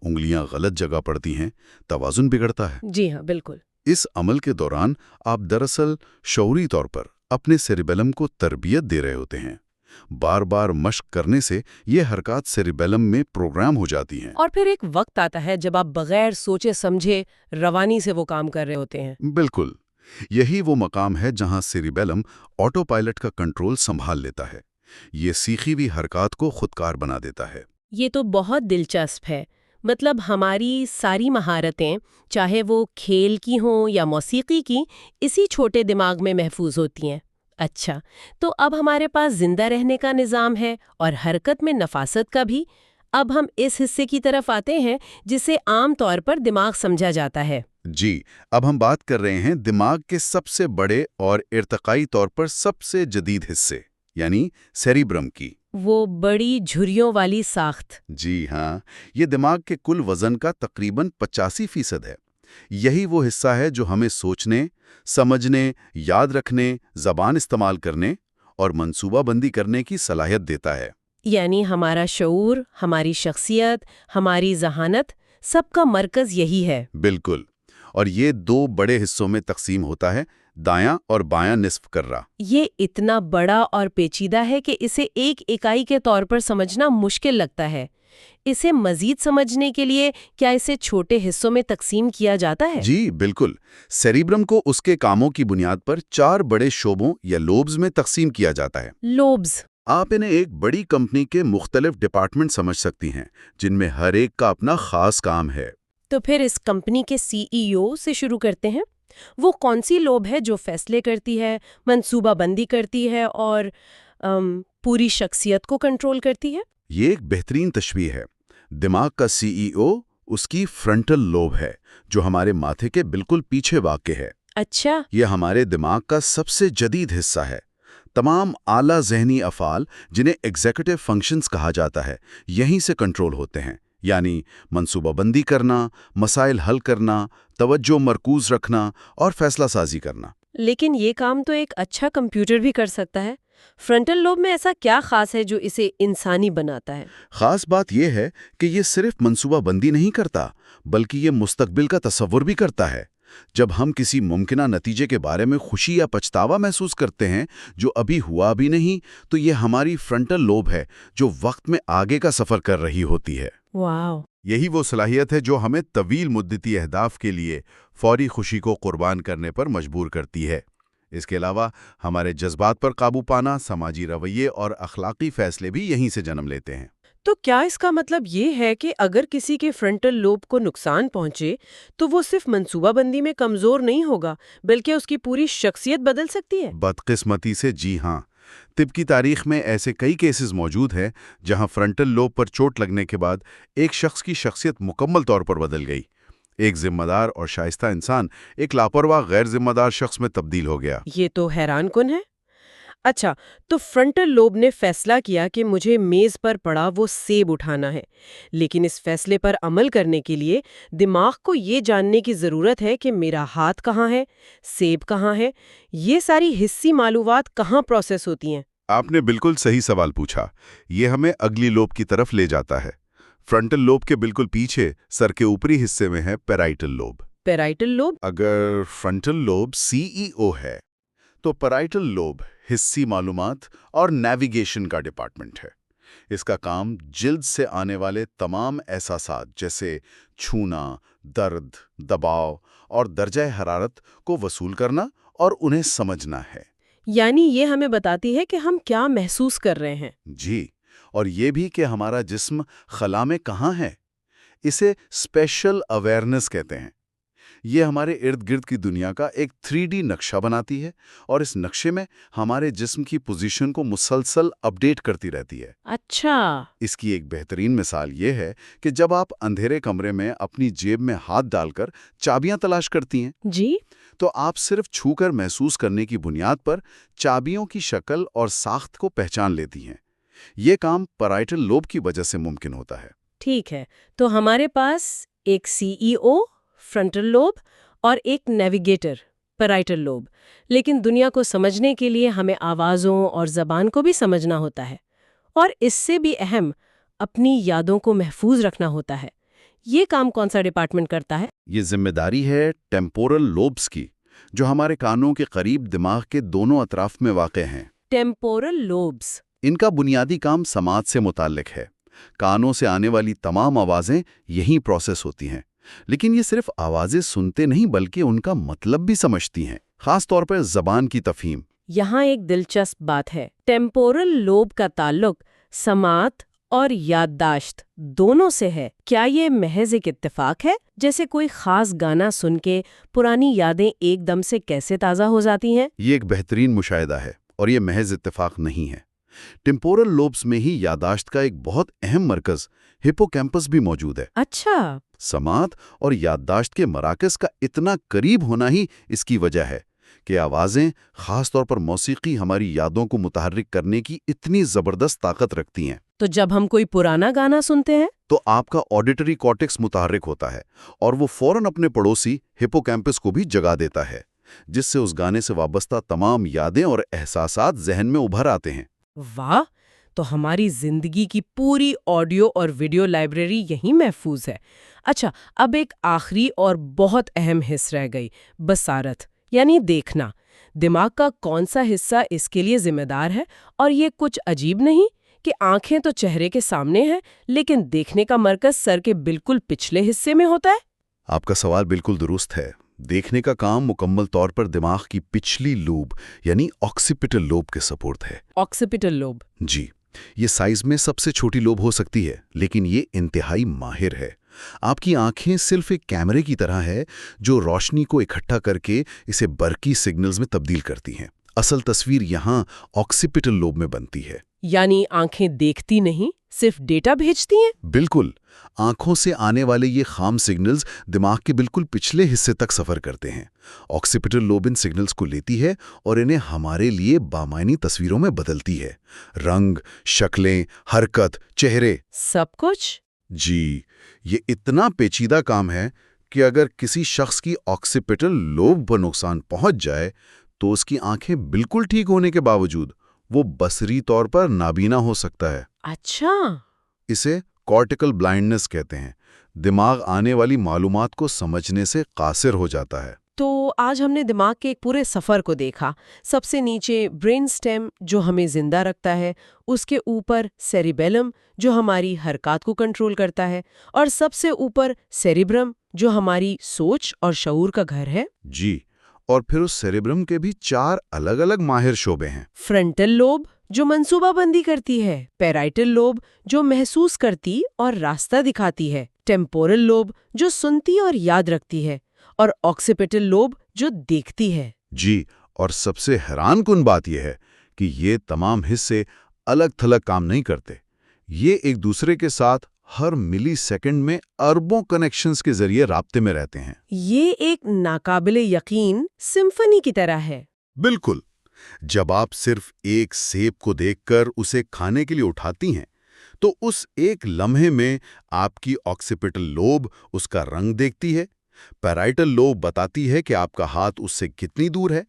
Speaker 1: انگلیاں غلط جگہ پڑتی ہیں، توازن بگڑتا ہے۔
Speaker 2: جی ہاں، بالکل۔
Speaker 1: اس عمل کے دوران آپ دراصل شعوری طور پر اپنے سیریبیلم کو تربیت دے رہے ہوتے ہیں۔ بار بار مشق کرنے سے یہ حرکات سیریبیلم میں پروگرام ہو جاتی ہیں۔
Speaker 2: اور پھر ایک وقت آتا ہے جب آپ بغیر سوچے سمجھے روانی سے وہ کام کر رہے ہوتے ہیں۔
Speaker 1: بالکل، یہی وہ مقام ہے جہاں سیریبیلم آٹو پائلٹ کا کنٹرول سنبھال لیتا ہے۔ یہ سیکھی ہوئی حرکات کو خودکار بنا دیتا ہے۔
Speaker 2: یہ تو بہت دلچسپ ہے۔ مطلب ہماری ساری مہارتیں، چاہے وہ کھیل کی ہوں یا موسیقی کی، اسی چھوٹے دماغ میں محفوظ ہوتی ہیں۔ اچھا، تو اب ہمارے پاس زندہ رہنے کا نظام ہے اور حرکت میں نفاست کا بھی۔ اب ہم اس حصے کی طرف آتے ہیں جسے عام طور پر دماغ سمجھا جاتا ہے۔
Speaker 1: جی، اب ہم بات کر رہے ہیں دماغ کے سب سے بڑے اور ارتقائی طور پر سب سے جدید حصے، یعنی سیریبرم کی۔
Speaker 2: وہ بڑی جھریوں والی ساخت۔
Speaker 1: جی ہاں، یہ دماغ کے کل وزن کا تقریباً 85% ہے۔ یہی وہ حصہ ہے جو ہمیں سوچنے، سمجھنے، یاد رکھنے، زبان استعمال کرنے اور منصوبہ بندی کرنے کی صلاحیت دیتا ہے۔
Speaker 2: یعنی ہمارا شعور، ہماری شخصیت، ہماری ذہانت، سب کا مرکز یہی ہے۔
Speaker 1: بالکل، اور یہ 2 بڑے حصوں میں تقسیم ہوتا ہے، دایاں اور بایاں نصف کرہ۔
Speaker 2: یہ اتنا بڑا اور پیچیدہ ہے کہ اسے ایک اکائی کے طور پر سمجھنا مشکل لگتا ہے۔ اسے مزید سمجھنے کے لیے کیا اسے چھوٹے حصوں میں تقسیم کیا جاتا ہے؟
Speaker 1: جی بالکل، سیریبرم کو اس کے کاموں کی بنیاد پر 4 بڑے شعبوں یا لوبز میں تقسیم کیا جاتا ہے۔
Speaker 2: لوبز؟
Speaker 1: آپ انہیں ایک بڑی کمپنی کے مختلف ڈپارٹمنٹ سمجھ سکتی ہیں، جن میں ہر ایک کا اپنا خاص کام ہے۔
Speaker 2: تو پھر اس کمپنی کے CEO سے شروع کرتے ہیں۔ وہ کون سی لوب ہے جو فیصلے کرتی ہے، منصوبہ بندی کرتی ہے اور پوری شخصیت کو کنٹرول کرتی ہے؟
Speaker 1: یہ ایک بہترین تشبیہ ہے۔ دماغ کا CEO اس کی فرنٹل لوب ہے، جو ہمارے ماتھے کے بالکل پیچھے واقع ہے۔
Speaker 2: اچھا،
Speaker 1: یہ ہمارے دماغ کا سب سے جدید حصہ ہے۔ تمام اعلیٰ ذہنی افعال جنہیں ایگزیکٹو فنکشنز کہا جاتا ہے یہیں سے کنٹرول ہوتے ہیں، یعنی منصوبہ بندی کرنا، مسائل حل کرنا، توجہ مرکوز رکھنا اور فیصلہ سازی کرنا۔
Speaker 2: لیکن یہ کام تو ایک اچھا کمپیوٹر بھی کر سکتا ہے۔ فرنٹل لوب میں ایسا کیا خاص ہے جو اسے انسانی بناتا ہے؟
Speaker 1: خاص بات یہ ہے کہ یہ صرف منصوبہ بندی نہیں کرتا، بلکہ یہ مستقبل کا تصور بھی کرتا ہے۔ جب ہم کسی ممکنہ نتیجے کے بارے میں خوشی یا پچھتاوا محسوس کرتے ہیں جو ابھی ہوا بھی نہیں، تو یہ ہماری فرنٹل لوب ہے جو وقت میں آگے کا سفر کر رہی ہوتی ہے۔
Speaker 2: واو!
Speaker 1: یہی وہ صلاحیت ہے جو ہمیں طویل مدتی اہداف کے لیے فوری خوشی کو قربان کرنے پر مجبور کرتی ہے۔ اس کے علاوہ ہمارے جذبات پر قابو پانا، سماجی رویے اور اخلاقی فیصلے بھی یہیں سے جنم لیتے ہیں۔
Speaker 2: تو کیا اس کا مطلب یہ ہے کہ اگر کسی کے فرنٹل لوب کو نقصان پہنچے تو وہ صرف منصوبہ بندی میں کمزور نہیں ہوگا بلکہ اس کی پوری شخصیت بدل سکتی ہے؟
Speaker 1: بدقسمتی سے جی ہاں۔ طب کی تاریخ میں ایسے کئی کیسز موجود ہیں جہاں فرنٹل لوب پر چوٹ لگنے کے بعد ایک شخص کی شخصیت مکمل طور پر بدل گئی۔ ایک ذمہ دار اور شائستہ انسان ایک لاپرواہ غیر ذمہ دار شخص میں تبدیل ہو گیا۔
Speaker 2: یہ تو حیران کن ہے۔ اچھا، تو فرنٹل لوب نے فیصلہ کیا کہ مجھے میز پر پڑا وہ سیب اٹھانا ہے، لیکن اس فیصلے پر عمل کرنے کے لیے دماغ کو یہ جاننے کی ضرورت ہے کہ میرا ہاتھ کہاں ہے، سیب کہاں ہے، یہ ساری حسی معلومات کہاں پروسیس ہوتی ہیں؟
Speaker 1: آپ نے بالکل صحیح سوال پوچھا۔ یہ ہمیں اگلی لوب کی طرف لے جاتا ہے۔ فرنٹل لوب کے بالکل پیچھے سر کے اوپری حصے میں ہے پیرائٹل لوب۔
Speaker 2: Parietal lobe?
Speaker 1: اگر فرنٹل لوب CEO ہے تو پیرائٹل لوب حسی معلومات اور نیویگیشن کا ڈپارٹمنٹ ہے۔ اس کا کام جلد سے آنے والے تمام احساسات جیسے چھونا، درد، دباؤ اور درجہ حرارت کو وصول کرنا اور انہیں سمجھنا ہے۔
Speaker 2: یعنی یہ ہمیں بتاتی ہے کہ ہم کیا محسوس کر رہے ہیں۔
Speaker 1: جی، اور یہ بھی کہ ہمارا جسم خلا میں کہاں ہے۔ اسے اسپیشل اویئرنیس کہتے ہیں۔ یہ ہمارے ارد گرد کی دنیا کا ایک 3D نقشہ بناتی ہے اور اس نقشے میں ہمارے جسم کی پوزیشن کو مسلسل اپڈیٹ کرتی رہتی ہے۔
Speaker 2: اچھا،
Speaker 1: اس کی ایک بہترین مثال یہ ہے کہ جب آپ اندھیرے کمرے میں اپنی جیب میں ہاتھ ڈال کر چابیاں تلاش کرتی ہیں
Speaker 2: جی،
Speaker 1: تو آپ صرف چھو کر محسوس کرنے کی بنیاد پر چابیوں کی شکل اور ساخت کو پہچان لیتی ہیں۔ یہ کام پیرائٹل لوب کی وجہ سے ممکن ہوتا ہے۔
Speaker 2: ٹھیک ہے، تو ہمارے پاس ایک CEO فرنٹل لوب اور ایک نیویگیٹر پیرائٹل لوب، لیکن دنیا کو سمجھنے کے لیے ہمیں آوازوں اور زبان کو بھی سمجھنا ہوتا ہے، اور اس سے بھی اہم اپنی یادوں کو محفوظ رکھنا ہوتا ہے۔ یہ کام کون سا ڈپارٹمنٹ کرتا ہے؟
Speaker 1: یہ ذمہ داری ہے ٹیمپورل لوبس کی، جو ہمارے کانوں کے قریب دماغ کے دونوں اطراف میں واقع ہیں۔
Speaker 2: Temporal lobes?
Speaker 1: ان کا بنیادی کام سماعت سے متعلق ہے۔ کانوں سے آنے والی تمام آوازیں یہیں پروسیس ہوتی ہیں، لیکن یہ صرف آوازیں سنتے نہیں بلکہ ان کا مطلب بھی سمجھتی ہیں، خاص طور پر زبان کی تفہیم۔
Speaker 2: یہاں ایک دلچسپ بات ہے، ٹیمپورل لوب کا تعلق سماعت اور یادداشت دونوں سے ہے۔ کیا یہ محض ایک اتفاق ہے، جیسے کوئی خاص گانا سن کے پرانی یادیں ایک دم سے کیسے تازہ ہو جاتی ہیں؟
Speaker 1: یہ ایک بہترین مشاہدہ ہے اور یہ محض اتفاق نہیں ہے۔ ٹیمپورل لوبس میں ہی یادداشت کا ایک بہت اہم مرکز ہپوکیمپس بھی موجود ہے۔
Speaker 2: اچھا،
Speaker 1: سماعت اور یادداشت کے مراکز کا اتنا قریب ہونا ہی اس کی وجہ ہے کہ آوازیں، خاص طور پر موسیقی، ہماری یادوں کو متحرک کرنے کی اتنی زبردست طاقت رکھتی ہیں۔
Speaker 2: تو جب ہم کوئی پرانا گانا سنتے ہیں
Speaker 1: تو آپ کا آڈیٹری کارٹیکس متحرک ہوتا ہے اور وہ فوراً اپنے پڑوسی ہپوکیمپس کو بھی جگا دیتا ہے، جس سے اس گانے سے وابستہ تمام یادیں اور احساسات ذہن میں ابھر آتے ہیں۔
Speaker 2: واہ، تو ہماری زندگی کی پوری آڈیو اور ویڈیو لائبریری یہیں محفوظ ہے۔ اچھا، اب ایک آخری اور بہت اہم حصہ رہ گئی، بصارت، یعنی دیکھنا۔ دماغ کا کون سا حصہ اس کے لیے ذمہ دار ہے؟ اور یہ کچھ عجیب نہیں کہ آنکھیں تو چہرے کے سامنے ہیں، لیکن دیکھنے کا مرکز سر کے بالکل پچھلے حصے میں ہوتا ہے؟
Speaker 1: آپ کا سوال بالکل درست ہے۔ دیکھنے کا کام مکمل طور پر دماغ کی پچھلی لوب یعنی آکسیپٹل لوب کے سپورٹ ہے۔
Speaker 2: Occipital lobe?
Speaker 1: جی، یہ سائز میں سب سے چھوٹی لوب ہو سکتی ہے، لیکن یہ انتہائی ماہر ہے۔ آپ کی آنکھیں صرف ایک کیمرے کی طرح ہے جو روشنی کو اکٹھا کر کے اسے برقی سگنلز میں تبدیل کرتی ہیں۔ اصل تصویر یہاں آکسیپٹل لوب میں بنتی ہے۔
Speaker 2: یعنی آنکھیں دیکھتی نہیں، صرف ڈیٹا بھیجتی ہیں؟
Speaker 1: بالکل، آنکھوں سے آنے والے یہ خام سگنلز دماغ کے بالکل پچھلے حصے تک سفر کرتے ہیں۔ آکسیپیٹل لوب ان سگنلز کو لیتی ہے اور انہیں ہمارے لیے بامعنی تصویروں میں بدلتی ہے۔ رنگ، شکلیں، حرکت، چہرے،
Speaker 2: سب کچھ؟
Speaker 1: جی، یہ اتنا پیچیدہ کام ہے کہ اگر کسی شخص کی آکسیپیٹل لوب پر نقصان پہنچ جائے تو اس کی آنکھیں بالکل ٹھیک ہونے کے باوجود وہ بصری طور پر نابینا ہو سکتا ہے۔
Speaker 2: اچھا۔
Speaker 1: اسے کارٹیکل بلائنڈنس کہتے ہیں۔ دماغ آنے والی معلومات کو سمجھنے سے قاصر ہو جاتا ہے۔
Speaker 2: تو آج ہم نے دماغ کے ایک پورے سفر کو دیکھا۔ سب سے نیچے برین سٹیم جو ہمیں زندہ رکھتا ہے، اس کے اوپر سیریبیلم جو ہماری حرکات کو کنٹرول کرتا ہے، اور سب سے اوپر سیریبرم جو ہماری سوچ اور شعور کا گھر ہے۔
Speaker 1: جی، اور پھر اس سیریبرم کے بھی 4 الگ الگ ماہر شعبے ہیں۔
Speaker 2: فرنٹل لوب جو منصوبہ بندی کرتی ہے، پیرائٹل لوب جو محسوس کرتی اور راستہ دکھاتی ہے، ٹیمپورل لوب جو سنتی اور یاد رکھتی ہے، اور آکسیپیٹل لوب جو دیکھتی ہے۔
Speaker 1: جی، اور سب سے حیران کن بات یہ ہے کہ یہ تمام حصے الگ تھلگ کام نہیں کرتے۔ یہ ایک دوسرے کے ساتھ ہر ملی سیکنڈ میں اربوں کنیکشنز کے ذریعے رابطے میں رہتے ہیں۔
Speaker 2: یہ ایک ناقابل یقین سمفنی کی طرح ہے۔
Speaker 1: بالکل۔ جب آپ صرف ایک سیب کو دیکھ کر اسے کھانے کے لیے اٹھاتی ہیں تو اس ایک لمحے میں آپ کی آکسیپیٹل لوب اس کا رنگ دیکھتی ہے، پیرائٹل لوب بتاتی ہے کہ آپ کا ہاتھ اس سے کتنی دور ہے،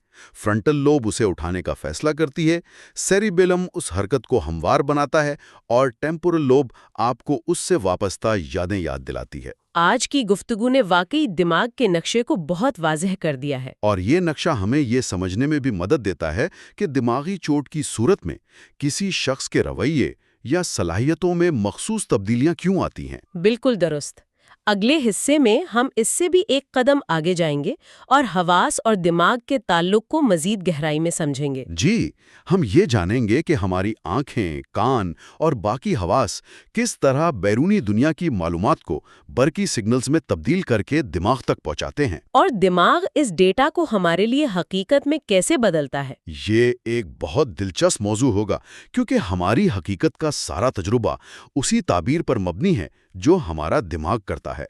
Speaker 1: فرنٹل لوب اسے اٹھانے کا فیصلہ کرتی ہے، سیریبیلم اس حرکت کو ہموار بناتا ہے، اور ٹیمپورل لوب آپ کو اس سے وابستہ یادیں یاد دلاتی ہے۔
Speaker 2: آج کی گفتگو نے واقعی دماغ کے نقشے کو بہت واضح کر دیا ہے۔
Speaker 1: اور یہ نقشہ ہمیں یہ سمجھنے میں بھی مدد دیتا ہے کہ دماغی چوٹ کی صورت میں کسی شخص کے رویے یا صلاحیتوں میں مخصوص تبدیلیاں کیوں آتی ہیں۔
Speaker 2: بالکل درست۔ اگلے حصے میں ہم اس سے بھی ایک قدم آگے جائیں گے اور حواس اور دماغ کے تعلق کو مزید گہرائی میں سمجھیں گے۔
Speaker 1: جی، ہم یہ جانیں گے کہ ہماری آنکھیں، کان اور باقی حواس کس طرح بیرونی دنیا کی معلومات کو برقی سگنلز میں تبدیل کر کے دماغ تک پہنچاتے ہیں۔
Speaker 2: اور دماغ اس ڈیٹا کو ہمارے لیے حقیقت میں کیسے بدلتا ہے۔
Speaker 1: یہ ایک بہت دلچسپ موضوع ہوگا کیونکہ ہماری حقیقت کا سارا تجربہ اسی تعبیر پر مبنی ہے جو ہمارا دماغ کرتا ہے۔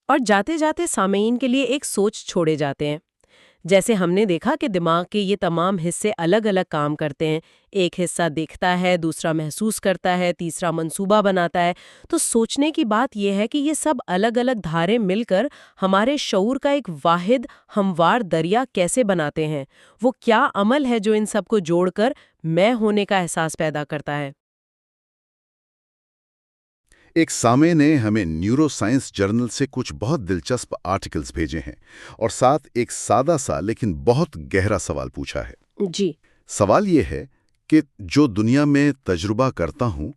Speaker 2: اور جاتے جاتے سامعین کے لیے ایک سوچ چھوڑے جاتے ہیں۔ جیسے ہم نے دیکھا کہ دماغ کے یہ تمام حصے الگ الگ کام کرتے ہیں، ایک حصہ دیکھتا ہے، دوسرا محسوس کرتا ہے، تیسرا منصوبہ بناتا ہے، تو سوچنے کی بات یہ ہے کہ یہ سب الگ الگ دھاریں مل کر ہمارے شعور کا ایک واحد ہموار دریا کیسے بناتے ہیں۔ وہ کیا عمل ہے جو ان سب کو جوڑ کر میں ہونے کا احساس پیدا کرتا ہے۔
Speaker 1: ایک سامع نے ہمیں نیورو سائنس جرنل سے کچھ بہت دلچسپ آرٹیکلز بھیجے ہیں اور ساتھ ایک سادہ سا لیکن بہت گہرا سوال پوچھا ہے۔
Speaker 2: جی۔
Speaker 1: سوال یہ ہے کہ جو دنیا میں تجربہ کرتا ہوں،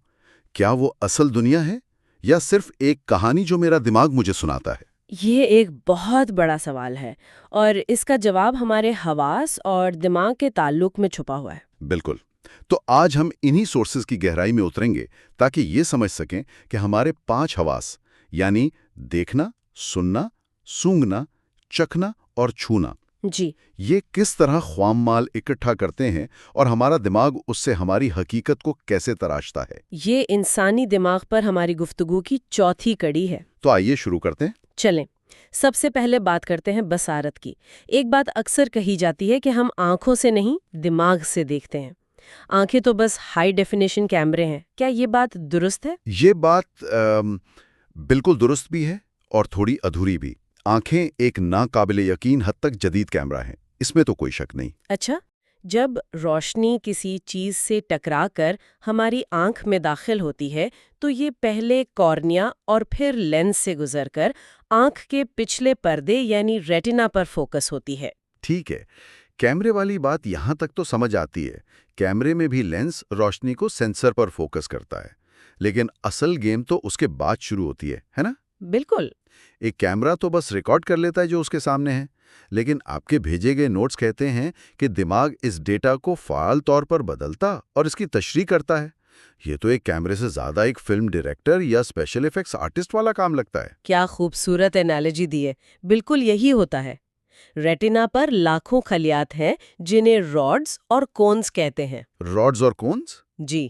Speaker 1: کیا وہ اصل دنیا ہے یا صرف ایک کہانی جو میرا دماغ مجھے سناتا ہے؟
Speaker 2: یہ ایک بہت بڑا سوال ہے اور اس کا جواب ہمارے حواس اور دماغ کے تعلق میں چھپا ہوا ہے۔
Speaker 1: بالکل۔ تو آج ہم انہی سورسز کی گہرائی میں اتریں گے تاکہ یہ سمجھ سکیں کہ ہمارے 5 حواس یعنی دیکھنا، سننا، سونگھنا، چکھنا اور چھونا،
Speaker 2: جی،
Speaker 1: یہ کس طرح خام مال اکٹھا کرتے ہیں اور ہمارا دماغ اس سے ہماری حقیقت کو کیسے تراشتا ہے۔
Speaker 2: یہ انسانی دماغ پر ہماری گفتگو کی چوتھی کڑی ہے۔
Speaker 1: تو آئیے شروع کرتے ہیں۔
Speaker 2: چلیں، سب سے پہلے بات کرتے ہیں بصارت کی۔ ایک بات اکثر کہی جاتی ہے کہ ہم آنکھوں سے نہیں، دماغ سے دیکھتے ہیں۔ آنکھیں تو بس ہائی ڈیفینیشن کیمرے ہیں۔ کیا یہ بات درست ہے؟
Speaker 1: یہ بات بالکل درست بھی ہے اور تھوڑی ادھوری بھی۔ آنکھیں ایک ناقابل یقین حد تک جدید کیمرہ ہیں، اس میں تو کوئی شک نہیں۔
Speaker 2: اچھا، جب روشنی کسی چیز سے ٹکرا کر ہماری آنکھ میں داخل ہوتی ہے تو یہ پہلے کارنیا اور پھر لینس سے گزر کر آنکھ کے پچھلے پردے یعنی ریٹنا پر فوکس ہوتی ہے۔
Speaker 1: ٹھیک ہے، کیمرے والی بات یہاں تک تو سمجھ آتی ہے۔ کیمرے میں بھی لینس روشنی کو سینسر پر فوکس کرتا ہے، لیکن اصل گیم تو اس کے بعد شروع ہوتی ہے نا؟
Speaker 2: بالکل۔
Speaker 1: ایک کیمرہ تو بس ریکارڈ کر لیتا ہے جو اس کے سامنے ہے، لیکن آپ کے بھیجے گئے نوٹس کہتے ہیں کہ دماغ اس ڈیٹا کو فعال طور پر بدلتا اور اس کی تشریح کرتا ہے۔ یہ تو ایک کیمرے سے زیادہ ایک فلم ڈائریکٹر یا اسپیشل ایفیکٹس آرٹسٹ والا کام لگتا ہے۔
Speaker 2: کیا خوبصورت انالوجی دی ہے۔ بالکل یہی ہوتا ہے۔ ریٹنا پر لاکھوں خلیات ہیں جنہیں راڈز اور کونز کہتے ہیں۔
Speaker 1: راڈز اور کونز؟
Speaker 2: جی،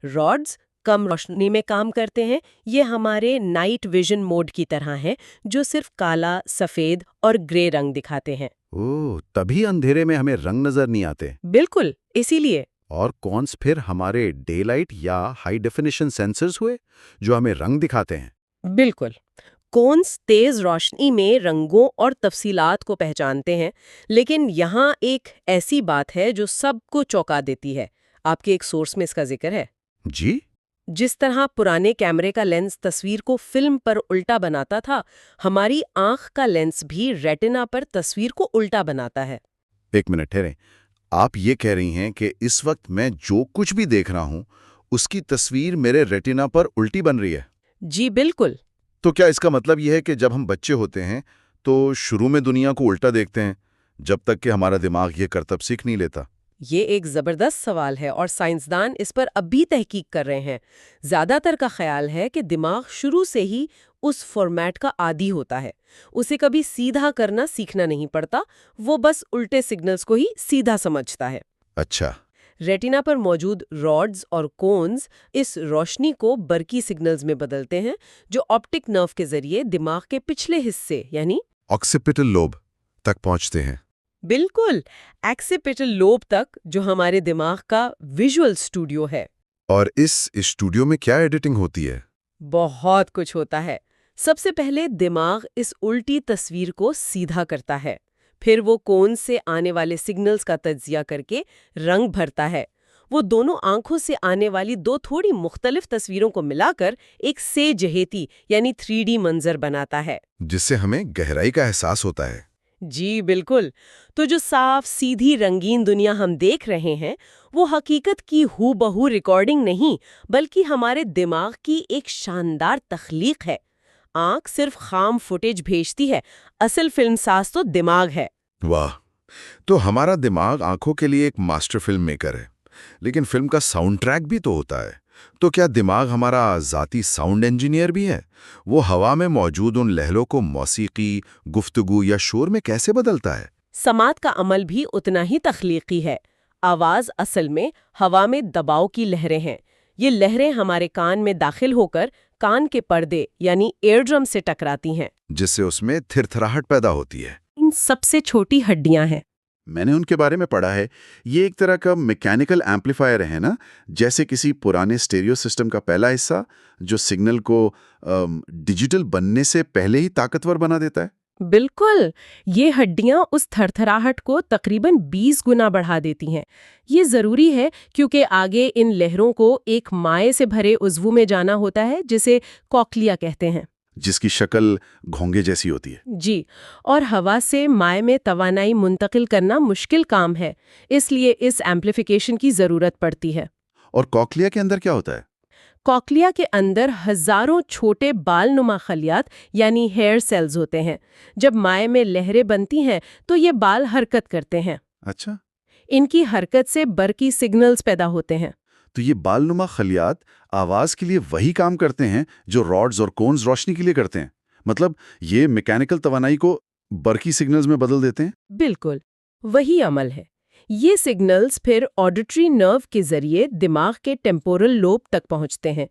Speaker 2: راڈز کم روشنی میں کام کرتے ہیں، یہ ہمارے نائٹ ویژن موڈ کی طرح ہیں جو صرف کالا، سفید اور گرے رنگ دکھاتے ہیں۔
Speaker 1: تبھی اندھیرے میں ہمیں رنگ نظر نہیں آتے۔
Speaker 2: بالکل، اسی لیے
Speaker 1: اور کونس پھر ہمارے ڈے لائٹ یا ہائی ڈیفینیشن سینسرز ہوئے جو ہمیں رنگ دکھاتے ہیں؟
Speaker 2: بالکل، کونس تیز روشنی میں رنگوں اور تفصیلات کو پہچانتے ہیں، لیکن یہاں ایک ایسی بات ہے جو سب کو چونکا دیتی ہے۔ آپ کے ایک سورس میں اس کا ذکر ہے۔
Speaker 1: جی؟
Speaker 2: جس طرح پرانے کیمرے کا لینس تصویر کو فلم پر الٹا بناتا تھا، ہماری آنکھ کا لینس بھی ریٹنا پر تصویر کو الٹا بناتا ہے۔
Speaker 1: ایک منٹ ٹھہریں، آپ یہ کہہ رہی ہیں کہ اس وقت میں جو کچھ بھی دیکھ رہا ہوں اس کی تصویر میرے ریٹنا پر الٹی بن رہی ہے؟
Speaker 2: جی بالکل۔
Speaker 1: تو کیا اس کا مطلب یہ ہے کہ جب ہم بچے ہوتے ہیں تو شروع میں دنیا کو الٹا دیکھتے ہیں جب تک کہ ہمارا دماغ یہ کرتب سیکھ نہیں لیتا؟
Speaker 2: یہ ایک زبردست سوال ہے اور سائنسدان اس پر اب بھی تحقیق کر رہے ہیں۔ زیادہ تر کا خیال ہے کہ دماغ شروع سے ہی اس فارمیٹ کا عادی ہوتا ہے، اسے کبھی سیدھا کرنا سیکھنا نہیں پڑتا، وہ بس الٹے سگنلز کو ہی سیدھا سمجھتا ہے۔
Speaker 1: اچھا۔
Speaker 2: ریٹنا پر موجود راڈز اور کونز اس روشنی کو برقی سگنلز میں بدلتے ہیں جو آپٹک نرو کے ذریعے دماغ کے پچھلے حصے یعنی
Speaker 1: آکسیپیٹل لوب تک پہنچتے ہیں۔
Speaker 2: بالکل، ایکسیپیٹل لوب تک، جو ہمارے دماغ کا ویژول اسٹوڈیو ہے۔
Speaker 1: اور اس اسٹوڈیو میں کیا ایڈیٹنگ ہوتی ہے؟
Speaker 2: بہت کچھ ہوتا ہے۔ سب سے پہلے دماغ اس الٹی تصویر کو سیدھا کرتا ہے، پھر وہ کون سے آنے والے سگنلز کا تجزیہ کر کے رنگ بھرتا ہے۔ وہ دونوں آنکھوں سے آنے والی دو تھوڑی مختلف تصویروں کو ملا کر ایک سے جہتی یعنی 3D منظر بناتا ہے،
Speaker 1: جس سے ہمیں گہرائی کا احساس ہوتا ہے۔
Speaker 2: جی بالکل۔ تو جو صاف سیدھی رنگین دنیا ہم دیکھ رہے ہیں وہ حقیقت کی ہو بہو ریکارڈنگ نہیں، بلکہ ہمارے دماغ کی ایک شاندار تخلیق ہے۔ آنکھ صرف خام فوٹیج بھیجتی ہے، اصل فلم ساز تو دماغ ہے۔
Speaker 1: واہ! تو ہمارا دماغ آنکھوں کے لیے ایک ماسٹر فلم میکر ہے، لیکن فلم کا ساؤنڈ ٹریک بھی تو ہوتا ہے۔ تو کیا دماغ ہمارا ذاتی ساؤنڈ انجینئر بھی ہے؟ وہ ہوا میں موجود ان لہروں کو موسیقی، گفتگو یا شور میں کیسے بدلتا ہے؟
Speaker 2: سماعت کا عمل بھی اتنا ہی تخلیقی ہے۔ آواز اصل میں ہوا میں دباؤ کی لہریں ہیں۔ یہ لہریں ہمارے کان میں داخل ہو کر کان کے پردے یعنی ایئر ڈرم سے ٹکراتی ہیں،
Speaker 1: جس سے اس میں تھرتھراہٹ پیدا ہوتی ہے۔
Speaker 2: ان سب سے چھوٹی ہڈیاں ہیں۔
Speaker 1: میں نے ان کے بارے میں پڑھا ہے، یہ ایک طرح کا میکینیکل ایمپلیفائر ہے نا، جیسے کسی پرانے اسٹیریو سسٹم کا پہلا حصہ جو سگنل کو ڈیجیٹل بننے سے پہلے ہی طاقتور بنا دیتا ہے۔
Speaker 2: بالکل، یہ ہڈیاں اس تھرتھراہٹ کو تقریباً 20 گنا بڑھا دیتی ہیں۔ یہ ضروری ہے کیونکہ آگے ان لہروں کو ایک مائع سے بھرے عضو میں جانا ہوتا ہے جسے کوکلیا کہتے ہیں،
Speaker 1: جس کی شکل گھونگے جیسی ہوتی ہے۔
Speaker 2: جی، اور ہوا سے مائع میں توانائی منتقل کرنا مشکل کام ہے، اس لیے اس ایمپلیفیکیشن کی ضرورت پڑتی ہے۔
Speaker 1: اور کوکلیا کے اندر کیا ہوتا ہے؟
Speaker 2: کوکلیا کے اندر ہزاروں چھوٹے بال نما خلیات یعنی ہیئر سیلز ہوتے ہیں۔ جب مائع میں لہریں بنتی ہیں تو یہ بال حرکت کرتے ہیں۔
Speaker 1: اچھا،
Speaker 2: ان کی حرکت سے برقی سگنلز پیدا ہوتے ہیں۔
Speaker 1: تو یہ بال نما خلیات آواز کے لیے وہی کام کرتے ہیں جو راڈز اور کونز روشنی کے لیے کرتے ہیں؟ مطلب یہ میکینیکل توانائی کو برقی سگنلز میں بدل دیتے ہیں؟
Speaker 2: بالکل، وہی عمل ہے۔ یہ سگنلز پھر آڈیٹری نرو کے ذریعے دماغ کے ٹیمپورل لوب تک پہنچتے ہیں۔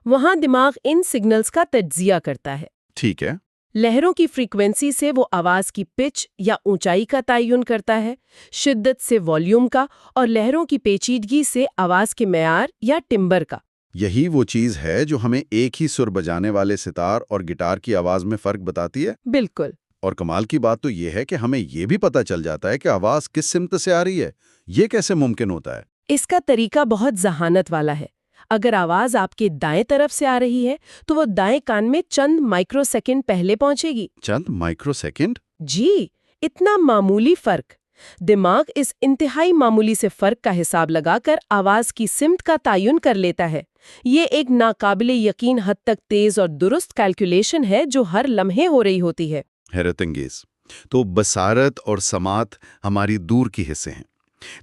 Speaker 2: وہاں دماغ ان سگنلز کا تجزیہ کرتا ہے۔
Speaker 1: ٹھیک ہے۔
Speaker 2: لہروں کی فریکوینسی سے وہ آواز کی پچ یا اونچائی کا تعین کرتا ہے، شدت سے والیوم کا، اور لہروں کی پیچیدگی سے آواز کے معیار یا ٹمبر کا۔
Speaker 1: یہی وہ چیز ہے جو ہمیں ایک ہی سر بجانے والے ستار اور گٹار کی آواز میں فرق بتاتی ہے؟
Speaker 2: بالکل۔
Speaker 1: اور کمال کی بات تو یہ ہے کہ ہمیں یہ بھی پتہ چل جاتا ہے کہ آواز کس سمت سے آ رہی ہے۔ یہ کیسے ممکن ہوتا ہے؟
Speaker 2: اس کا طریقہ بہت ذہانت والا ہے۔ اگر آواز آپ کے دائیں طرف سے آ رہی ہے تو وہ دائیں کان میں چند مائکرو سیکنڈ پہلے پہنچے گی۔
Speaker 1: چند مائکرو سیکنڈ؟
Speaker 2: جی، اتنا معمولی فرق۔ دماغ اس انتہائی معمولی سے فرق کا حساب لگا کر آواز کی سمت کا تعین کر لیتا ہے۔ یہ ایک ناقابل یقین حد تک تیز اور درست کیلکولیشن ہے جو ہر لمحے ہو رہی ہوتی ہے۔
Speaker 1: حیرت انگیز۔ تو بصارت اور سماعت ہماری دور کی حصے ہیں،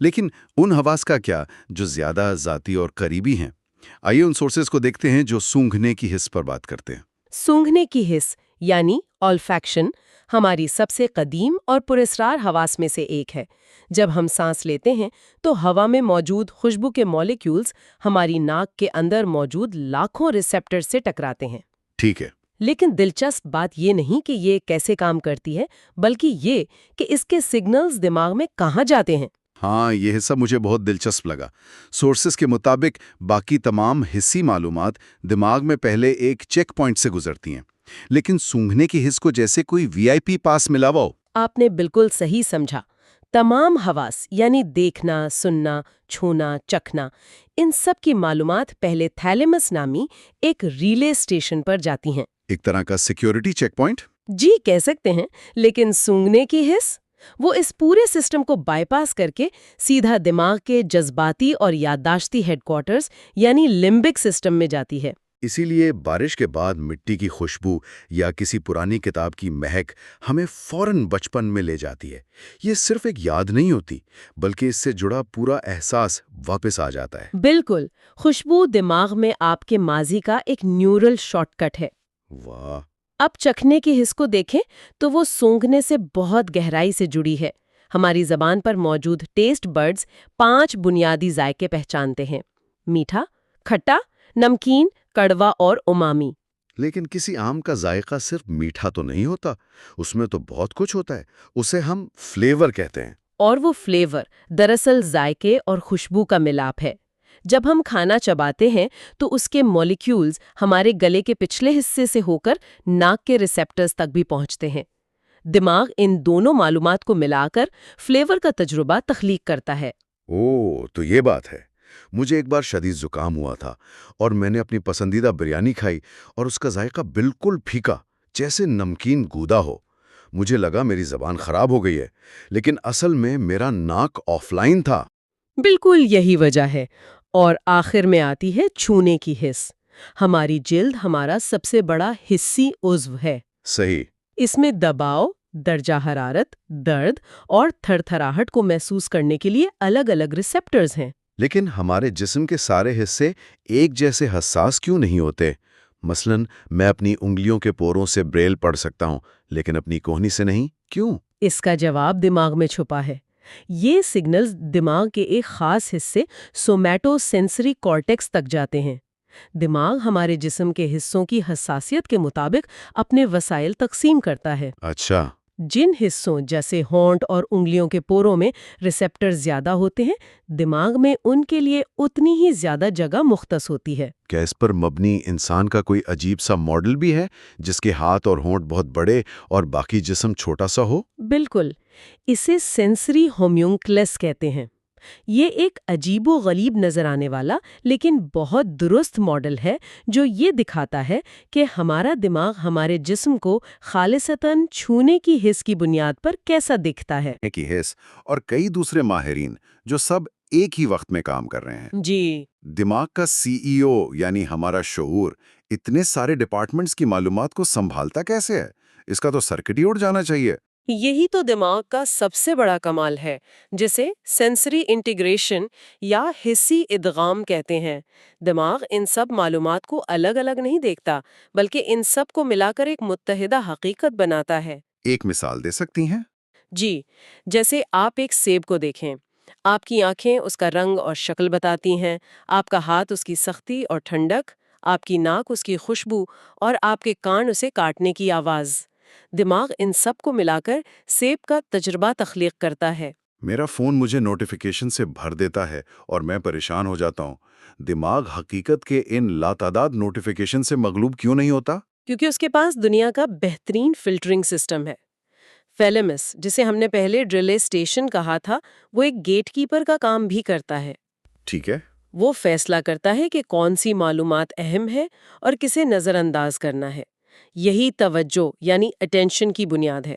Speaker 1: لیکن ان حواس کا کیا جو زیادہ ذاتی اور قریبی ہیں؟ آئیے ان سورسز کو دیکھتے ہیں جو سونگھنے کی حس پر بات کرتے ہیں۔
Speaker 2: سونگھنے کی حس یعنی olfaction ہماری سب سے قدیم اور پراسرار حواس میں سے ایک ہے۔ جب ہم سانس لیتے ہیں تو ہوا میں موجود خوشبو کے مالیکیولز ہماری ناک کے اندر موجود لاکھوں ریسیپٹر سے ٹکراتے ہیں۔
Speaker 1: ٹھیک ہے۔
Speaker 2: لیکن دلچسپ بات یہ نہیں کہ یہ کیسے کام کرتی ہے، بلکہ یہ کہ اس کے سگنلز دماغ میں کہاں جاتے ہیں۔
Speaker 1: ہاں، یہ حصہ مجھے بہت دلچسپ لگا۔ سورسز کے مطابق باقی تمام حسی معلومات دماغ میں پہلے ایک چیک پوائنٹ سے گزرتی ہیں، لیکن سونگھنے کی حس کو جیسے کوئی VIP پاس ملا ہوا ہو۔
Speaker 2: آپ نے بالکل صحیح سمجھا۔ تمام حواس یعنی دیکھنا، سننا، چھونا، چکھنا، ان سب کی معلومات پہلے تھیلیمس نامی ایک ریلے اسٹیشن پر جاتی ہیں۔
Speaker 1: ایک طرح کا سیکیورٹی چیک پوائنٹ؟
Speaker 2: جی کہہ سکتے ہیں، لیکن سونگھنے کی حس وہ اس پورے سسٹم کو بائی پاس کر کے سیدھا دماغ کے جذباتی اور یادداشتی ہیڈ کوارٹرز یعنی لمبک سسٹم میں جاتی ہے۔
Speaker 1: اسی لیے بارش کے بعد مٹی کی خوشبو یا کسی پرانی کتاب کی مہک ہمیں فوراً بچپن میں لے جاتی ہے۔ یہ صرف ایک یاد نہیں ہوتی، بلکہ اس سے جڑا پورا احساس واپس آ جاتا ہے۔
Speaker 2: بالکل، خوشبو دماغ میں آپ کے ماضی کا ایک نیورل شارٹ کٹ ہے۔
Speaker 1: واہ!
Speaker 2: اب چکھنے کی حس کو دیکھیں تو وہ سونگھنے سے بہت گہرائی سے جڑی ہے۔ ہماری زبان پر موجود ٹیسٹ برڈز 5 بنیادی ذائقے پہچانتے ہیں: میٹھا، کھٹا، نمکین، کڑوا اور امامی۔
Speaker 1: لیکن کسی آم کا ذائقہ صرف میٹھا تو نہیں ہوتا، اس میں تو بہت کچھ ہوتا ہے۔ اسے ہم فلیور کہتے ہیں۔
Speaker 2: اور وہ فلیور دراصل ذائقے اور خوشبو کا ملاپ ہے۔ جب ہم کھانا چباتے ہیں تو اس کے مالیکیولز ہمارے گلے کے پچھلے حصے سے ہو کر ناک کے ریسیپٹرز تک بھی پہنچتے ہیں۔ دماغ ان دونوں معلومات کو ملا کر فلیور کا تجربہ تخلیق کرتا ہے۔
Speaker 1: اوہ، تو یہ بات ہے۔ مجھے ایک بار شدید زکام ہوا تھا اور میں نے اپنی پسندیدہ بریانی کھائی اور اس کا ذائقہ بالکل پھیکا، جیسے نمکین گودا ہو۔ مجھے لگا میری زبان خراب ہو گئی ہے، لیکن اصل میں میرا ناک آف لائن تھا۔
Speaker 2: بالکل یہی وجہ ہے۔ اور آخر میں آتی ہے چھونے کی حس۔ ہماری جلد ہمارا سب سے بڑا حسی عضو ہے۔
Speaker 1: صحیح۔
Speaker 2: اس میں دباؤ، درجہ حرارت، درد اور تھر تھراہٹ کو محسوس کرنے کے لیے الگ الگ ریسیپٹرز ہیں۔
Speaker 1: لیکن ہمارے جسم کے سارے حصے ایک جیسے حساس کیوں نہیں ہوتے؟ مثلاً میں اپنی انگلیوں کے پوروں سے بریل پڑھ سکتا ہوں، لیکن اپنی کوہنی سے نہیں، کیوں؟
Speaker 2: اس کا جواب دماغ میں چھپا ہے۔ یہ سگنلز دماغ کے ایک خاص حصے سومیٹو سینسری کارٹیکس تک جاتے ہیں۔ دماغ ہمارے جسم کے حصوں کی حساسیت کے مطابق اپنے وسائل تقسیم کرتا ہے۔
Speaker 1: اچھا۔
Speaker 2: جن حصوں جیسے ہونٹ اور انگلیوں کے پوروں میں ریسیپٹر زیادہ ہوتے ہیں، دماغ میں ان کے لیے اتنی ہی زیادہ جگہ مختص ہوتی ہے۔
Speaker 1: کیا اس پر مبنی انسان کا کوئی عجیب سا ماڈل بھی ہے، جس کے ہاتھ اور ہونٹ بہت بڑے اور باقی جسم چھوٹا سا ہو؟
Speaker 2: بالکل، اسے سینسری ہومیونکلس کہتے ہیں۔ یہ ایک عجیب و غریب نظر آنے والا لیکن بہت درست ماڈل ہے جو یہ دکھاتا ہے کہ ہمارا دماغ ہمارے جسم کو خالصتاً چھونے کی حس کی بنیاد پر کیسا دکھتا ہے۔
Speaker 1: کی حس اور کئی دوسرے ماہرین جو سب ایک ہی وقت میں کام کر رہے ہیں۔
Speaker 2: جی،
Speaker 1: دماغ کا CEO یعنی ہمارا شعور اتنے سارے ڈپارٹمنٹس کی معلومات کو سنبھالتا کیسے ہے؟ اس کا تو سرکٹ ہی اڑ جانا چاہیے۔
Speaker 2: یہی تو دماغ کا سب سے بڑا کمال ہے، جسے سینسری انٹیگریشن یا حسی ادغام کہتے ہیں۔ دماغ ان سب معلومات کو الگ الگ نہیں دیکھتا، بلکہ ان سب کو ملا کر ایک متحدہ حقیقت بناتا ہے۔
Speaker 1: ایک مثال دے سکتی ہیں؟
Speaker 2: جی، جیسے آپ ایک سیب کو دیکھیں، آپ کی آنکھیں اس کا رنگ اور شکل بتاتی ہیں، آپ کا ہاتھ اس کی سختی اور ٹھنڈک، آپ کی ناک اس کی خوشبو اور آپ کے کان اسے کاٹنے کی آواز۔ دماغ ان سب کو ملا کر سیب کا تجربہ تخلیق کرتا ہے۔
Speaker 1: میرا فون مجھے نوٹیفیکیشن سے بھر دیتا ہے اور میں پریشان ہو جاتا ہوں۔ دماغ حقیقت کے ان لاتعداد نوٹیفیکیشن سے مغلوب کیوں نہیں ہوتا؟
Speaker 2: کیونکہ اس کے پاس دنیا کا بہترین فلٹرنگ سسٹم ہے۔ فیلمس، جسے ہم نے پہلے ریلے اسٹیشن کہا تھا، وہ ایک گیٹ کیپر کا کام بھی کرتا ہے۔
Speaker 1: ٹھیک ہے۔
Speaker 2: وہ فیصلہ کرتا ہے کہ کون سی معلومات اہم ہے اور کسے نظر انداز کرنا ہے۔ یہی توجہ یعنی اٹینشن کی بنیاد ہے۔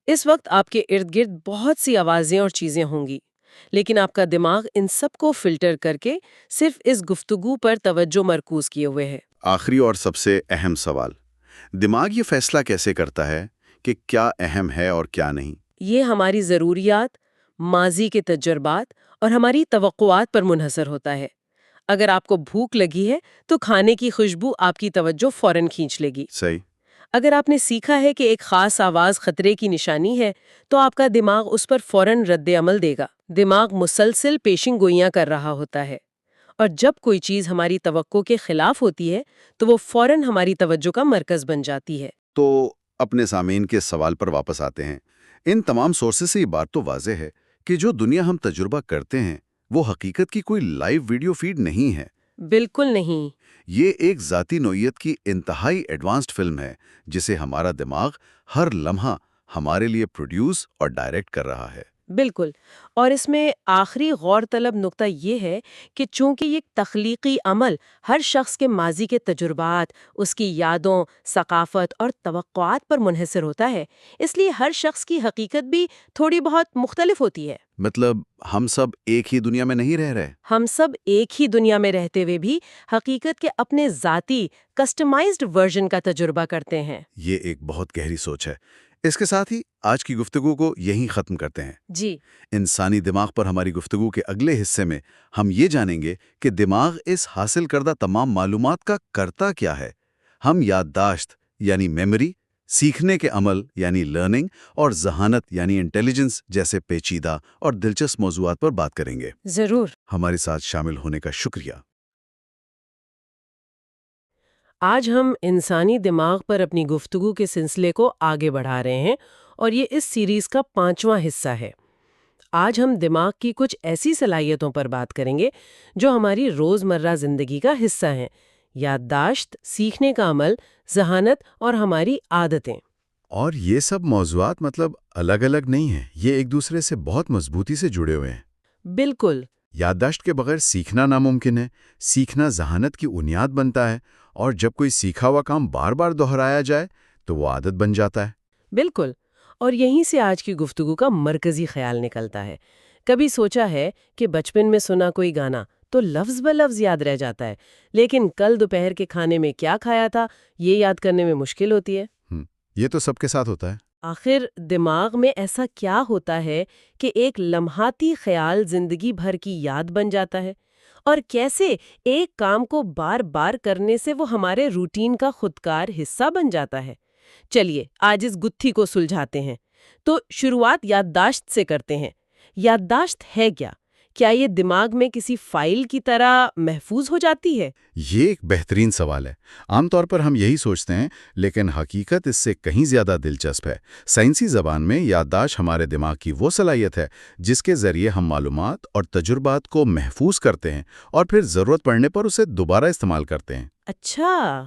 Speaker 2: اس وقت آپ کے ارد گرد بہت سی آوازیں اور چیزیں ہوں گی، لیکن آپ کا دماغ ان سب کو فلٹر کر کے صرف اس گفتگو پر توجہ مرکوز کیے ہوئے ہے۔
Speaker 1: آخری اور سب سے اہم سوال، دماغ یہ فیصلہ کیسے کرتا ہے کہ کیا اہم ہے اور کیا نہیں؟
Speaker 2: یہ ہماری ضروریات، ماضی کے تجربات اور ہماری توقعات پر منحصر ہوتا ہے۔ اگر آپ کو بھوک لگی ہے تو کھانے کی خوشبو آپ کی توجہ فوراً کھینچ لے گی۔
Speaker 1: صحیح۔
Speaker 2: اگر آپ نے سیکھا ہے کہ ایک خاص آواز خطرے کی نشانی ہے تو آپ کا دماغ اس پر فوراً رد عمل دے گا۔ دماغ مسلسل پیشن گوئیاں کر رہا ہوتا ہے، اور جب کوئی چیز ہماری توقع کے خلاف ہوتی ہے تو وہ فوراً ہماری توجہ کا مرکز بن جاتی ہے۔
Speaker 1: تو اپنے سامعین کے سوال پر واپس آتے ہیں۔ ان تمام سورسز سے یہ بات تو واضح ہے کہ جو دنیا ہم تجربہ کرتے ہیں وہ حقیقت کی کوئی لائیو ویڈیو فیڈ نہیں ہے۔
Speaker 2: بالکل نہیں۔
Speaker 1: یہ ایک ذاتی نوعیت کی انتہائی ایڈوانسڈ فلم ہے جسے ہمارا دماغ ہر لمحہ ہمارے لیے پروڈیوس اور ڈائریکٹ کر رہا ہے۔
Speaker 2: بالکل، اور اس میں آخری غور طلب نقطہ یہ ہے کہ چونکہ یہ تخلیقی عمل ہر شخص کے ماضی کے تجربات، اس کی یادوں، ثقافت اور توقعات پر منحصر ہوتا ہے، اس لیے ہر شخص کی حقیقت بھی تھوڑی بہت مختلف ہوتی ہے۔
Speaker 1: مطلب ہم سب ایک ہی دنیا میں نہیں رہ رہے۔
Speaker 2: ہم سب ایک ہی دنیا میں رہتے ہوئے بھی حقیقت کے اپنے ذاتی کسٹمائزڈ ورژن کا تجربہ کرتے ہیں۔
Speaker 1: یہ ایک بہت گہری سوچ ہے۔ اس کے ساتھ ہی آج کی گفتگو کو یہیں ختم کرتے ہیں۔
Speaker 2: جی،
Speaker 1: انسانی دماغ پر ہماری گفتگو کے اگلے حصے میں ہم یہ جانیں گے کہ دماغ اس حاصل کردہ تمام معلومات کا کرتا کیا ہے۔ ہم یادداشت یعنی میموری، سیکھنے کے عمل یعنی لرننگ اور ذہانت یعنی انٹیلیجنس جیسے پیچیدہ اور دلچسپ موضوعات پر بات کریں گے۔
Speaker 2: ضرور۔
Speaker 1: ہمارے ساتھ شامل ہونے کا شکریہ۔
Speaker 2: آج ہم انسانی دماغ پر اپنی گفتگو کے سلسلے کو آگے بڑھا رہے ہیں، اور یہ اس سیریز کا 5واں حصہ ہے۔ آج ہم دماغ کی کچھ ایسی صلاحیتوں پر بات کریں گے جو ہماری روزمرہ زندگی کا حصہ ہیں: یادداشت، سیکھنے کا عمل، ذہانت اور ہماری عادتیں۔
Speaker 1: اور یہ سب موضوعات الگ الگ نہیں ہیں، یہ ایک دوسرے سے بہت مضبوطی سے جڑے ہوئے ہیں۔
Speaker 2: بالکل۔
Speaker 1: یادداشت کے بغیر سیکھنا ناممکن ہے۔ سیکھنا ذہانت کی بنیاد بنتا ہے، اور جب کوئی سیکھا ہوا کام بار بار دہرایا جائے تو وہ عادت بن جاتا ہے۔
Speaker 2: بالکل، اور یہیں سے آج کی گفتگو کا مرکزی خیال نکلتا ہے۔ کبھی سوچا ہے کہ بچپن میں سنا کوئی گانا تو لفظ بلفظ یاد رہ جاتا ہے، لیکن کل دوپہر کے کھانے میں کیا کھایا تھا یہ یاد کرنے میں مشکل ہوتی ہے۔
Speaker 1: یہ تو سب کے ساتھ ہوتا ہے۔
Speaker 2: آخر دماغ میں ایسا کیا ہوتا ہے کہ ایک لمحاتی خیال زندگی بھر کی یاد بن جاتا ہے، اور کیسے ایک کام کو بار بار کرنے سے وہ ہمارے روٹین کا خودکار حصہ بن جاتا ہے؟ چلیے آج اس گتھی کو سلجھاتے ہیں۔ تو شروعات یادداشت سے کرتے ہیں۔ یادداشت ہے کیا؟ کیا یہ دماغ میں کسی فائل کی طرح محفوظ ہو جاتی ہے؟
Speaker 1: یہ ایک بہترین سوال ہے۔ عام طور پر ہم یہی سوچتے ہیں، لیکن حقیقت اس سے کہیں زیادہ دلچسپ ہے۔ سائنسی زبان میں یادداشت ہمارے دماغ کی وہ صلاحیت ہے جس کے ذریعے ہم معلومات اور تجربات کو محفوظ کرتے ہیں اور پھر ضرورت پڑنے پر اسے دوبارہ استعمال کرتے ہیں۔
Speaker 2: اچھا۔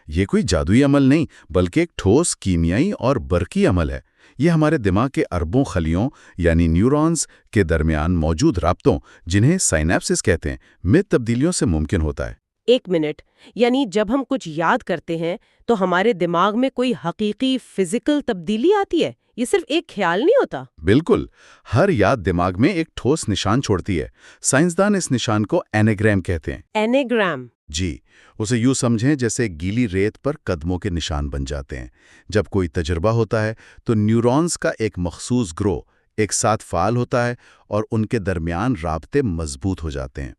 Speaker 1: یہ کوئی جادوئی عمل نہیں، بلکہ ایک ٹھوس کیمیائی اور برقی عمل ہے۔ یہ ہمارے دماغ کے اربوں خلیوں یعنی نیورونز کے درمیان موجود رابطوں، جنہیں سائنیپسز کہتے ہیں، میں تبدیلیوں سے ممکن ہوتا ہے۔
Speaker 2: ایک منٹ، یعنی جب ہم کچھ یاد کرتے ہیں تو ہمارے دماغ میں کوئی حقیقی فزیکل تبدیلی آتی ہے؟ یہ صرف ایک خیال نہیں ہوتا؟
Speaker 1: بالکل، ہر یاد دماغ میں ایک ٹھوس نشان چھوڑتی ہے۔ سائنسدان اس نشان کو اینیگرام کہتے ہیں۔
Speaker 2: اینیگرام؟
Speaker 1: جی، اسے یوں سمجھیں جیسے گیلی ریت پر قدموں کے نشان بن جاتے ہیں۔ جب کوئی تجربہ ہوتا ہے تو نیورونز کا ایک مخصوص گروہ ایک ساتھ فعال ہوتا ہے اور ان کے درمیان رابطے مضبوط ہو جاتے ہیں۔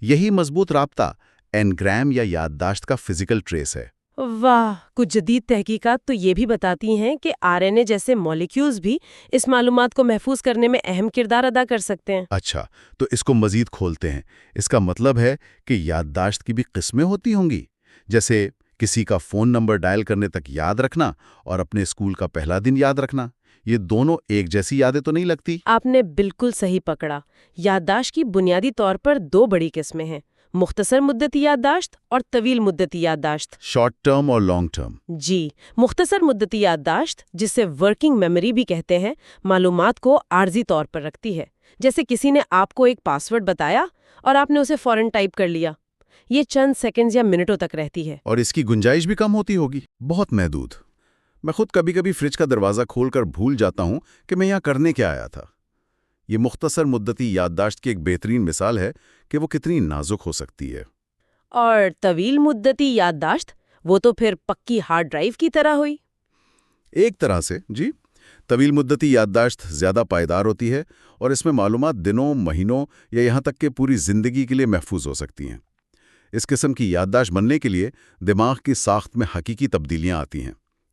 Speaker 1: یہی مضبوط رابطہ اینگرام یا یادداشت کا فزیکل ٹریس ہے۔
Speaker 2: واہ، کچھ جدید تحقیقات تو یہ بھی بتاتی ہیں کہ RNA جیسے مالیکیولز بھی اس معلومات کو محفوظ کرنے میں اہم کردار ادا کر سکتے ہیں۔
Speaker 1: اچھا، تو اس کو مزید کھولتے ہیں۔ اس کا مطلب ہے کہ یادداشت کی بھی قسمیں ہوتی ہوں گی، جیسے کسی کا فون نمبر ڈائل کرنے تک یاد رکھنا اور اپنے اسکول کا پہلا دن یاد رکھنا۔ یہ دونوں ایک جیسی یادیں تو نہیں لگتی؟
Speaker 2: آپ نے بالکل صحیح پکڑا۔ یادداشت کی بنیادی طور پر دو بڑی قسمیں ہیں: مختصر مدتی یادداشت اور طویل مدتی یادداشت۔
Speaker 1: شارٹ ٹرم اور لانگ ٹرم۔
Speaker 2: جی، مختصر مدتی یادداشت، جسے ورکنگ میموری بھی کہتے ہیں، معلومات کو عارضی طور پر رکھتی ہے۔ جیسے کسی نے آپ کو ایک پاسورڈ بتایا اور آپ نے اسے فوراً ٹائپ کر لیا۔ یہ چند سیکنڈز یا منٹوں تک رہتی ہے۔
Speaker 1: اور اس کی گنجائش بھی کم ہوتی ہوگی، بہت محدود۔ میں خود کبھی کبھی فریج کا دروازہ کھول کر بھول جاتا ہوں کہ میں یہاں کرنے کیا آیا تھا۔ یہ مختصر مدتی یادداشت کی ایک بہترین مثال ہے کہ وہ کتنی نازک ہو سکتی ہے۔
Speaker 2: اور طویل مدتی یادداشت، وہ تو پھر پکی ہارڈ ڈرائیو کی طرح ہوئی۔
Speaker 1: ایک طرح سے، جی۔ طویل مدتی یادداشت زیادہ پائیدار ہوتی ہے اور اس میں معلومات دنوں، مہینوں یا یہاں تک کہ پوری زندگی کے لیے محفوظ ہو سکتی ہیں۔ اس قسم کی یادداشت بننے کے لیے دماغ کی ساخت میں حقیقی تبدیلیاں آتی ہیں۔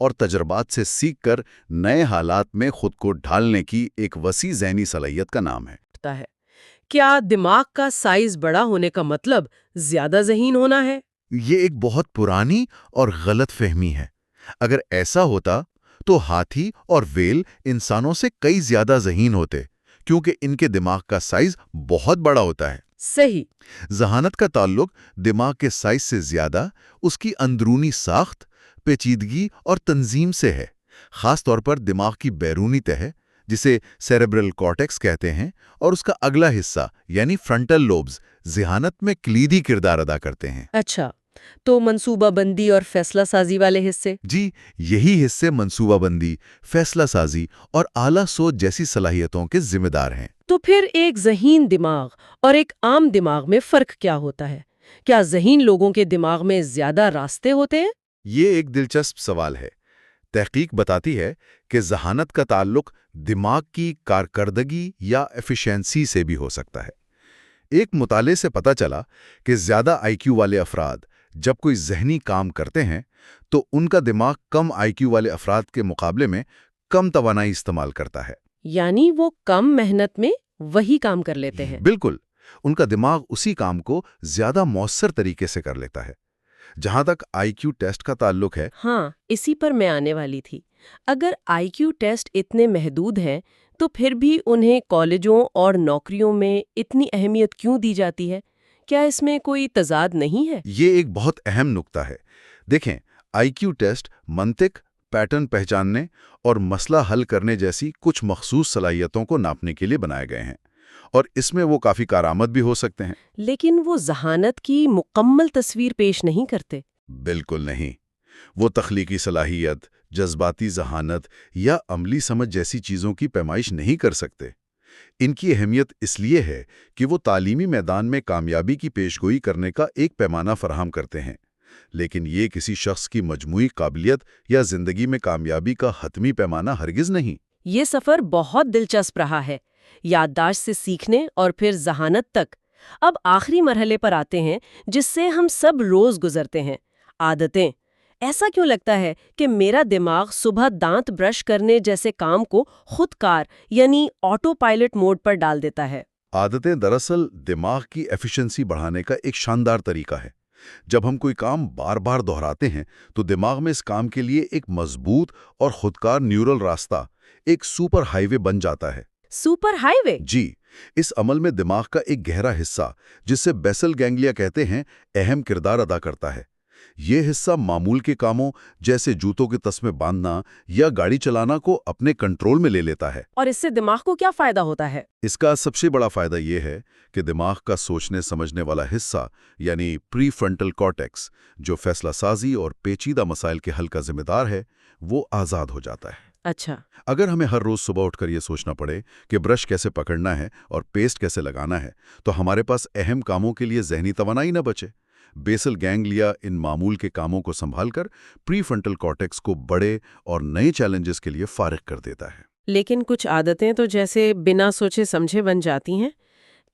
Speaker 1: اور تجربات سے سیکھ کر نئے حالات میں خود کو ڈھالنے کی ایک وسیع ذہنی صلاحیت کا نام ہے۔
Speaker 2: ہے کیا دماغ کا سائز بڑا ہونے کا مطلب زیادہ ذہین ہونا ہے؟
Speaker 1: یہ ایک بہت پرانی اور غلط فہمی ہے۔ اگر ایسا ہوتا تو ہاتھی اور ویل انسانوں سے کئی زیادہ ذہین ہوتے، کیونکہ ان کے دماغ کا سائز بہت بڑا ہوتا ہے۔
Speaker 2: صحیح۔
Speaker 1: ذہانت کا تعلق دماغ کے سائز سے زیادہ اس کی اندرونی ساخت، پیچیدگی اور تنظیم سے ہے، خاص طور پر دماغ کی بیرونی تہہ جسے سیریبرل کارٹیکس کہتے ہیں، اور اس کا اگلا حصہ یعنی فرنٹل لوبز ذہانت میں کلیدی کردار ادا کرتے ہیں۔
Speaker 2: اچھا، تو منصوبہ بندی اور فیصلہ سازی والے حصے؟
Speaker 1: جی، یہی حصے منصوبہ بندی، فیصلہ سازی اور اعلیٰ سوچ جیسی صلاحیتوں کے ذمہ دار ہیں۔
Speaker 2: تو پھر ایک ذہین دماغ اور ایک عام دماغ میں فرق کیا ہوتا ہے؟ کیا ذہین لوگوں کے دماغ میں زیادہ راستے ہوتے ہیں؟
Speaker 1: یہ ایک دلچسپ سوال ہے۔ تحقیق بتاتی ہے کہ ذہانت کا تعلق دماغ کی کارکردگی یا ایفیشنسی سے بھی ہو سکتا ہے۔ ایک مطالعے سے پتہ چلا کہ زیادہ آئی کیو والے افراد جب کوئی ذہنی کام کرتے ہیں تو ان کا دماغ کم آئی کیو والے افراد کے مقابلے میں کم توانائی استعمال کرتا ہے۔
Speaker 2: یعنی وہ کم محنت میں وہی کام کر لیتے ہیں؟
Speaker 1: بالکل، ان کا دماغ اسی کام کو زیادہ مؤثر طریقے سے کر لیتا ہے۔ جہاں تک آئی کیو ٹیسٹ کا تعلق ہے،
Speaker 2: ہاں، اسی پر میں آنے والی تھی۔ اگر آئی کیو ٹیسٹ اتنے محدود ہیں تو پھر بھی انہیں کالجوں اور نوکریوں میں اتنی اہمیت کیوں دی جاتی ہے؟ کیا اس میں کوئی تضاد نہیں ہے؟
Speaker 1: یہ ایک بہت اہم نکتہ ہے۔ دیکھیں، آئی کیو ٹیسٹ منطق، پیٹرن پہچاننے اور مسئلہ حل کرنے جیسی کچھ مخصوص صلاحیتوں کو ناپنے کے لیے بنائے گئے ہیں، اور اس میں وہ کافی کارآمد بھی ہو سکتے ہیں۔
Speaker 2: لیکن وہ ذہانت کی مکمل تصویر پیش نہیں کرتے۔
Speaker 1: بالکل نہیں۔ وہ تخلیقی صلاحیت، جذباتی ذہانت یا عملی سمجھ جیسی چیزوں کی پیمائش نہیں کر سکتے۔ ان کی اہمیت اس لیے ہے کہ وہ تعلیمی میدان میں کامیابی کی پیشگوئی کرنے کا ایک پیمانہ فراہم کرتے ہیں، لیکن یہ کسی شخص کی مجموعی قابلیت یا زندگی میں کامیابی کا حتمی پیمانہ ہرگز نہیں۔
Speaker 2: یہ سفر بہت دلچسپ رہا ہے، یادداشت سے سیکھنے اور پھر ذہانت تک۔ اب آخری مرحلے پر آتے ہیں جس سے ہم سب روز گزرتے ہیں، عادتیں۔ ایسا کیوں لگتا ہے کہ میرا دماغ صبح دانت برش کرنے جیسے کام کو خود کار یعنی آٹو پائلٹ موڈ پر ڈال دیتا ہے؟
Speaker 1: عادتیں دراصل دماغ کی ایفیشنسی بڑھانے کا ایک شاندار طریقہ ہے۔ جب ہم کوئی کام بار بار دہراتے ہیں تو دماغ میں اس کام کے لیے ایک مضبوط اور خودکار نیورل راستہ، ایک سپر ہائی وے بن جاتا ہے۔
Speaker 2: سپر ہائی وے؟
Speaker 1: جی، اس عمل میں دماغ کا ایک گہرا حصہ جسے بیسل گینگلیا کہتے ہیں اہم کردار ادا کرتا ہے۔ یہ حصہ معمول کے کاموں جیسے جوتوں کے تسمے باندھنا یا گاڑی چلانا کو اپنے کنٹرول میں لے لیتا ہے۔
Speaker 2: اور اس سے دماغ کو کیا فائدہ ہوتا ہے؟
Speaker 1: اس کا سب سے بڑا فائدہ یہ ہے کہ دماغ کا سوچنے سمجھنے والا حصہ یعنی پری فرنٹل کارٹیکس، جو فیصلہ سازی اور پیچیدہ مسائل کے حل کا ذمہ دار ہے، وہ آزاد ہو جاتا ہے۔
Speaker 2: اچھا۔
Speaker 1: اگر ہمیں ہر روز صبح اٹھ کر یہ سوچنا پڑے کہ برش کیسے پکڑنا ہے اور پیسٹ کیسے لگانا ہے، تو ہمارے پاس اہم کاموں کے لیے ذہنی توانائی نہ بچے۔ بیسل گینگلیا ان معمول کے کاموں کو سنبھال کر پری فرنٹل کارٹیکس کو بڑے اور نئے چیلنجز کے لیے فارغ کر دیتا ہے۔
Speaker 2: لیکن کچھ عادتیں تو جیسے بنا سوچے سمجھے بن جاتی ہیں۔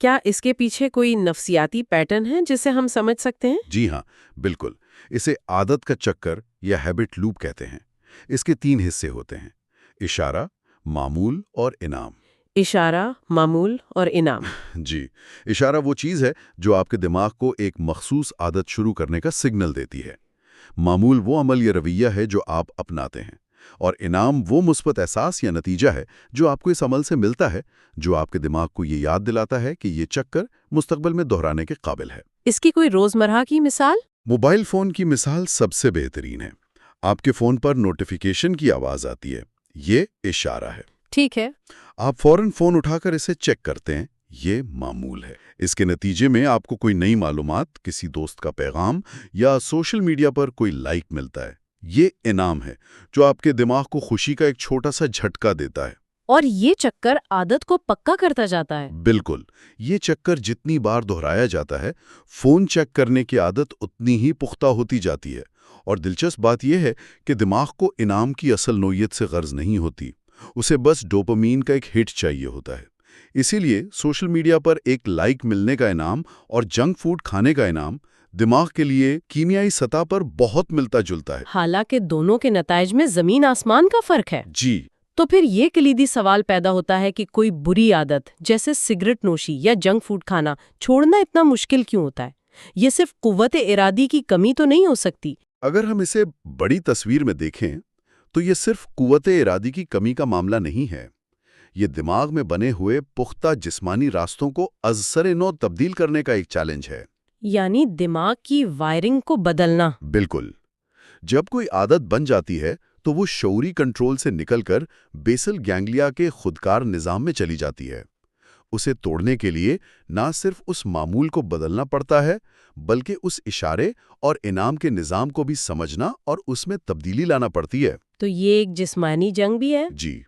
Speaker 2: کیا اس کے پیچھے کوئی نفسیاتی پیٹرن ہے جسے ہم سمجھ سکتے ہیں؟
Speaker 1: جی ہاں، بالکل۔ اسے عادت کا چکر یا ہیبٹ لوپ کہتے ہیں۔ اس کے 3 حصے ہوتے ہیں: اشارہ، معمول اور انعام۔
Speaker 2: اشارہ، معمول اور انعام۔
Speaker 1: جی، اشارہ وہ چیز ہے جو آپ کے دماغ کو ایک مخصوص عادت شروع کرنے کا سگنل دیتی ہے۔ معمول وہ عمل یا رویہ ہے جو آپ اپناتے ہیں، اور انعام وہ مثبت احساس یا نتیجہ ہے جو آپ کو اس عمل سے ملتا ہے، جو آپ کے دماغ کو یہ یاد دلاتا ہے کہ یہ چکر مستقبل میں دہرانے کے قابل ہے۔
Speaker 2: اس کی کوئی روزمرہ کی مثال؟
Speaker 1: موبائل فون کی مثال سب سے بہترین ہے۔ آپ کے فون پر نوٹیفیکیشن کی آواز آتی ہے، یہ اشارہ ہے۔
Speaker 2: ٹھیک ہے۔
Speaker 1: آپ فوراً فون اٹھا کر اسے چیک کرتے ہیں، یہ معمول ہے۔ اس کے نتیجے میں آپ کو کوئی نئی معلومات، کسی دوست کا پیغام یا سوشل میڈیا پر کوئی لائک ملتا ہے، یہ انعام ہے جو آپ کے دماغ کو خوشی کا ایک چھوٹا سا جھٹکا دیتا ہے۔
Speaker 2: اور یہ چکر عادت کو پکا کرتا جاتا ہے۔
Speaker 1: بالکل، یہ چکر جتنی بار دہرایا جاتا ہے، فون چیک کرنے کی عادت اتنی ہی پختہ ہوتی جاتی ہے۔ اور دلچسپ بات یہ ہے کہ دماغ کو انعام کی اصل نوعیت سے غرض نہیں ہوتی، اسے بس ڈوپامین کا ایک ہٹ چاہیے ہوتا ہے۔ اسی لیے سوشل میڈیا پر ایک لائک ملنے کا انعام اور جنک فوڈ کھانے کا انعام دماغ کے لیے کیمیائی سطح پر بہت ملتا جلتا ہے۔
Speaker 2: حالانکہ دونوں کے نتائج میں زمین آسمان کا فرق ہے۔
Speaker 1: جی،
Speaker 2: تو پھر یہ کلیدی سوال پیدا ہوتا ہے کہ کوئی بری عادت جیسے سگریٹ نوشی یا جنک فوڈ کھانا چھوڑنا اتنا مشکل کیوں ہوتا ہے؟ یہ صرف قوت ارادی کی کمی تو نہیں ہو سکتی؟
Speaker 1: اگر ہم اسے بڑی تصویر میں دیکھیں تو یہ صرف قوت ارادی کی کمی کا معاملہ نہیں ہے۔ یہ دماغ میں بنے ہوئے پختہ جسمانی راستوں کو از سر نو تبدیل کرنے کا ایک چیلنج ہے۔
Speaker 2: یعنی دماغ کی وائرنگ کو بدلنا۔
Speaker 1: بالکل۔ جب کوئی عادت بن جاتی ہے تو وہ شعوری کنٹرول سے نکل کر بیسل گینگلیا کے خودکار نظام میں چلی جاتی ہے۔ اسے توڑنے کے لیے نہ صرف اس معمول کو بدلنا پڑتا ہے بلکہ اس اشارے اور انعام کے نظام کو بھی سمجھنا اور اس میں تبدیلی لانا پڑتی ہے۔
Speaker 2: تو یہ ایک جسمانی جنگ بھی ہے؟
Speaker 1: جی،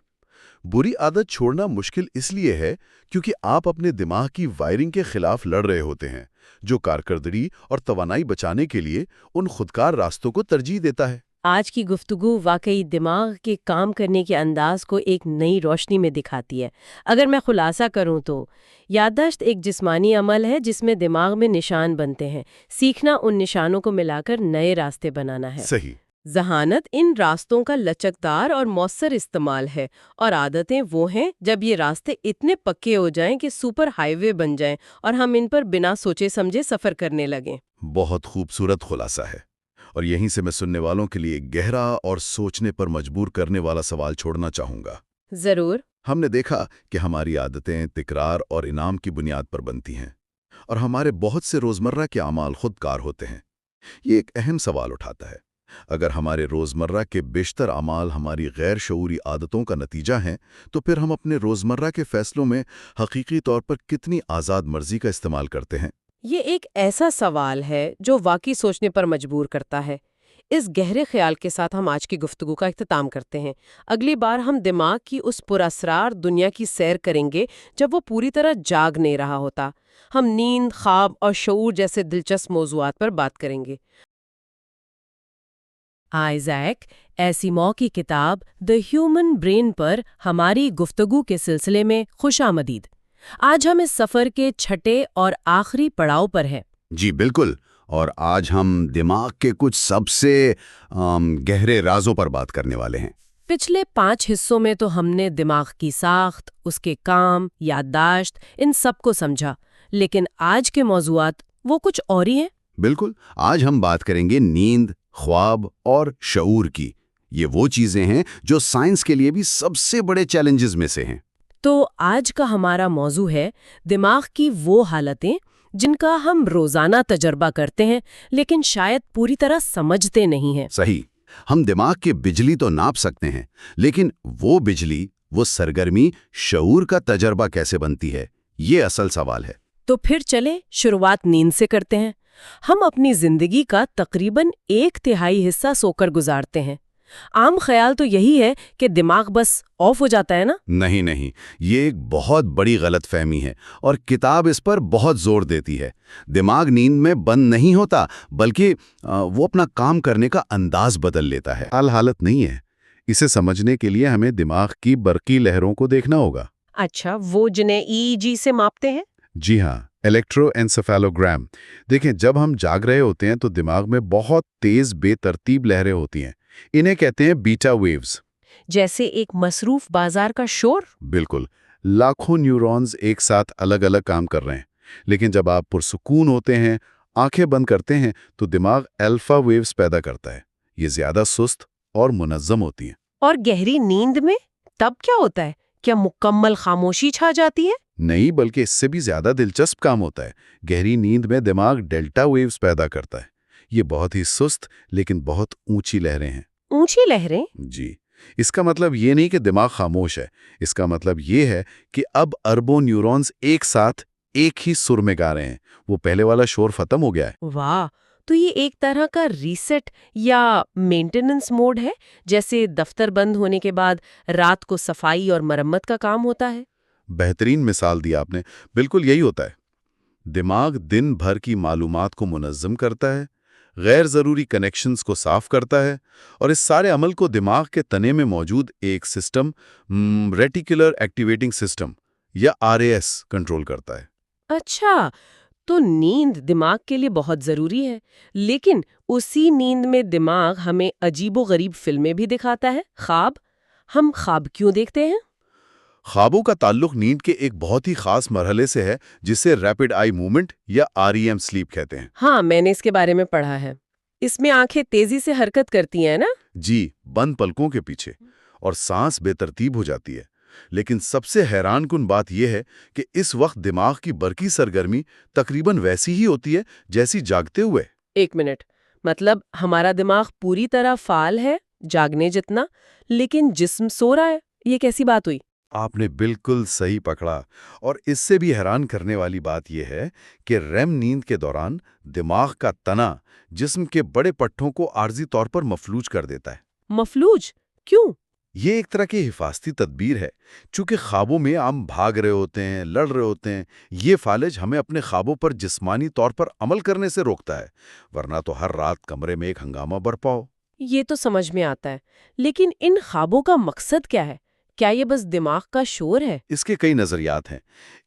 Speaker 1: بری عادت چھوڑنا مشکل اس لیے ہے کیونکہ آپ اپنے دماغ کی وائرنگ کے خلاف لڑ رہے ہوتے ہیں، جو کارکردگی اور توانائی بچانے کے لیے ان خودکار راستوں کو ترجیح دیتا ہے۔
Speaker 2: آج کی گفتگو واقعی دماغ کے کام کرنے کے انداز کو ایک نئی روشنی میں دکھاتی ہے۔ اگر میں خلاصہ کروں تو یادداشت ایک جسمانی عمل ہے جس میں دماغ میں نشان بنتے ہیں، سیکھنا ان نشانوں کو ملا کر نئے راستے بنانا ہے۔
Speaker 1: صحیح۔
Speaker 2: ذہانت ان راستوں کا لچکدار اور مؤثر استعمال ہے، اور عادتیں وہ ہیں جب یہ راستے اتنے پکے ہو جائیں کہ سپر ہائی وے بن جائیں اور ہم ان پر بنا سوچے سمجھے سفر کرنے لگیں۔
Speaker 1: بہت خوبصورت خلاصہ ہے، اور یہیں سے میں سننے والوں کے لیے گہرا اور سوچنے پر مجبور کرنے والا سوال چھوڑنا چاہوں گا۔
Speaker 2: ضرور۔
Speaker 1: ہم نے دیکھا کہ ہماری عادتیں تکرار اور انعام کی بنیاد پر بنتی ہیں، اور ہمارے بہت سے روزمرہ کے اعمال خود کار ہوتے ہیں۔ یہ ایک اہم سوال اٹھاتا ہے، اگر ہمارے روزمرہ کے بیشتر اعمال ہماری غیر شعوری عادتوں کا نتیجہ ہیں تو پھر ہم اپنے روزمرہ کے فیصلوں میں حقیقی طور پر کتنی آزاد مرضی کا استعمال کرتے ہیں؟
Speaker 2: یہ ایک ایسا سوال ہے جو واقعی سوچنے پر مجبور کرتا ہے۔ اس گہرے خیال کے ساتھ ہم آج کی گفتگو کا اختتام کرتے ہیں۔ اگلی بار ہم دماغ کی اس پراسرار دنیا کی سیر کریں گے جب وہ پوری طرح جاگ نہیں رہا ہوتا۔ ہم نیند، خواب اور شعور جیسے دلچسپ موضوعات پر بات کریں گے۔ آئزیک ایسیمو کی کتاب دی ہیومن برین پر ہماری گفتگو کے سلسلے میں خوش آمدید۔ آج ہم اس سفر کے چھٹے اور آخری پڑاؤ پر ہیں۔
Speaker 1: جی بالکل، اور آج ہم دماغ کے کچھ سب سے گہرے رازوں پر بات کرنے والے ہیں۔
Speaker 2: پچھلے 5 حصوں میں تو ہم نے دماغ کی ساخت، اس کے کام، یادداشت، ان سب کو سمجھا، لیکن آج کے موضوعات وہ کچھ اور ہی ہیں۔
Speaker 1: بالکل، آج ہم بات کریں گے نیند، خواب اور شعور کی۔ یہ وہ چیزیں ہیں جو سائنس کے لیے بھی سب سے بڑے چیلنجز میں سے ہیں۔
Speaker 2: تو آج کا ہمارا موضوع ہے دماغ کی وہ حالتیں جن کا ہم روزانہ تجربہ کرتے ہیں لیکن شاید پوری طرح سمجھتے نہیں ہیں۔
Speaker 1: صحیح، ہم دماغ کی بجلی تو ناپ سکتے ہیں، لیکن وہ بجلی، وہ سرگرمی شعور کا تجربہ کیسے بنتی ہے، یہ اصل سوال ہے۔
Speaker 2: تو پھر چلیں شروعات نیند سے کرتے ہیں۔ ہم اپنی زندگی کا تقریباً 1/3 حصہ سو کر گزارتے ہیں۔ عام خیال تو یہی ہے کہ دماغ بس آف ہو جاتا ہے نا؟
Speaker 1: نہیں، یہ ایک بہت بڑی غلط فہمی ہے، اور کتاب اس پر بہت زور دیتی ہے۔ دماغ نیند میں بند نہیں ہوتا، بلکہ وہ اپنا کام کرنے کا انداز بدل لیتا ہے۔ حالت نہیں ہے۔ اسے سمجھنے کے لیے ہمیں دماغ کی برقی لہروں کو دیکھنا ہوگا۔
Speaker 2: اچھا، وہ جنہیں EEG سے ماپتے ہیں؟
Speaker 1: جی ہاں، الیکٹرو انسیفیلوگرام۔ دیکھیں، جب ہم جاگ رہے ہوتے ہیں تو دماغ میں بہت تیز بے ترتیب لہریں ہوتی ہیں، انہیں کہتے ہیں بیٹا ویوز۔
Speaker 2: جیسے ایک مصروف بازار کا شور؟
Speaker 1: بالکل، لاکھوں نیورونز ایک ساتھ الگ الگ کام کر رہے ہیں، لیکن جب آپ پرسکون ہوتے ہیں، آنکھیں بند کرتے ہیں تو دماغ الفا ویوز پیدا کرتا ہے۔ یہ زیادہ سست اور منظم ہوتی ہیں۔
Speaker 2: اور گہری نیند میں تب کیا ہوتا ہے؟ کیا مکمل خاموشی چھا جاتی ہے؟
Speaker 1: نہیں، بلکہ اس سے بھی زیادہ دلچسپ کام ہوتا ہے۔ گہری نیند میں دماغ ڈیلٹا ویوز پیدا کرتا ہے۔ یہ بہت ہی سست لیکن بہت اونچی لہریں ہیں۔
Speaker 2: اونچی لہریں؟
Speaker 1: جی، اس کا مطلب یہ نہیں کہ دماغ خاموش ہے، اس کا مطلب یہ ہے کہ اب اربوں نیورونز ایک ساتھ ایک ہی سر میں گا رہے ہیں۔ وہ پہلے والا شور ختم ہو گیا ہے۔
Speaker 2: واہ، تو یہ ایک طرح کا ریسٹ یا مینٹیننس موڈ ہے، جیسے دفتر بند ہونے کے بعد رات کو صفائی اور مرمت کا کام ہوتا ہے۔
Speaker 1: بہترین مثال دی آپ نے، بالکل یہی ہوتا ہے۔ دماغ دن بھر کی معلومات کو منظم کرتا ہے، غیر ضروری کنیکشنز کو صاف کرتا ہے، اور اس سارے عمل کو دماغ کے تنے میں موجود ایک سسٹم، ریٹیکولر ایکٹیویٹنگ سسٹم یا RAS کنٹرول کرتا ہے۔
Speaker 2: اچھا، تو نیند دماغ کے لیے بہت ضروری ہے، لیکن اسی نیند میں دماغ ہمیں عجیب و غریب فلمیں بھی دکھاتا ہے، خواب۔ ہم خواب کیوں دیکھتے ہیں؟
Speaker 1: خوابوں کا تعلق نیند کے ایک بہت ہی خاص مرحلے سے ہے جسے ریپڈ آئی موومنٹ یا REM سلیپ کہتے ہیں۔
Speaker 2: ہاں، میں نے اس کے بارے میں پڑھا ہے۔ اس میں آنکھیں تیزی سے حرکت کرتی ہیں نا؟
Speaker 1: جی، بند پلکوں کے پیچھے، اور سانس بے ترتیب ہو جاتی ہے۔ لیکن سب سے حیران کن بات یہ ہے کہ اس وقت دماغ کی برقی سرگرمی تقریباً ویسی ہی ہوتی ہے جیسی جاگتے ہوئے۔
Speaker 2: ایک منٹ، مطلب ہمارا دماغ پوری طرح فعال ہے، جاگنے جتنا، لیکن جسم سو رہا ہے؟ یہ کیسی بات ہوئی؟
Speaker 1: آپ نے بالکل صحیح پکڑا، اور اس سے بھی حیران کرنے والی بات یہ ہے کہ REM نیند کے دوران دماغ کا تنا جسم کے بڑے پٹھوں کو عارضی طور پر مفلوج کر دیتا ہے۔
Speaker 2: مفلوج؟ کیوں؟
Speaker 1: یہ ایک طرح کی حفاظتی تدبیر ہے، چونکہ خوابوں میں ہم بھاگ رہے ہوتے ہیں، لڑ رہے ہوتے ہیں۔ یہ فالج ہمیں اپنے خوابوں پر جسمانی طور پر عمل کرنے سے روکتا ہے، ورنہ تو ہر رات کمرے میں ایک ہنگامہ برپا ہو۔
Speaker 2: یہ تو سمجھ میں آتا ہے، لیکن ان خوابوں کا مقصد کیا ہے؟ کیا یہ بس دماغ کا شور ہے؟
Speaker 1: اس کے کئی نظریات ہیں۔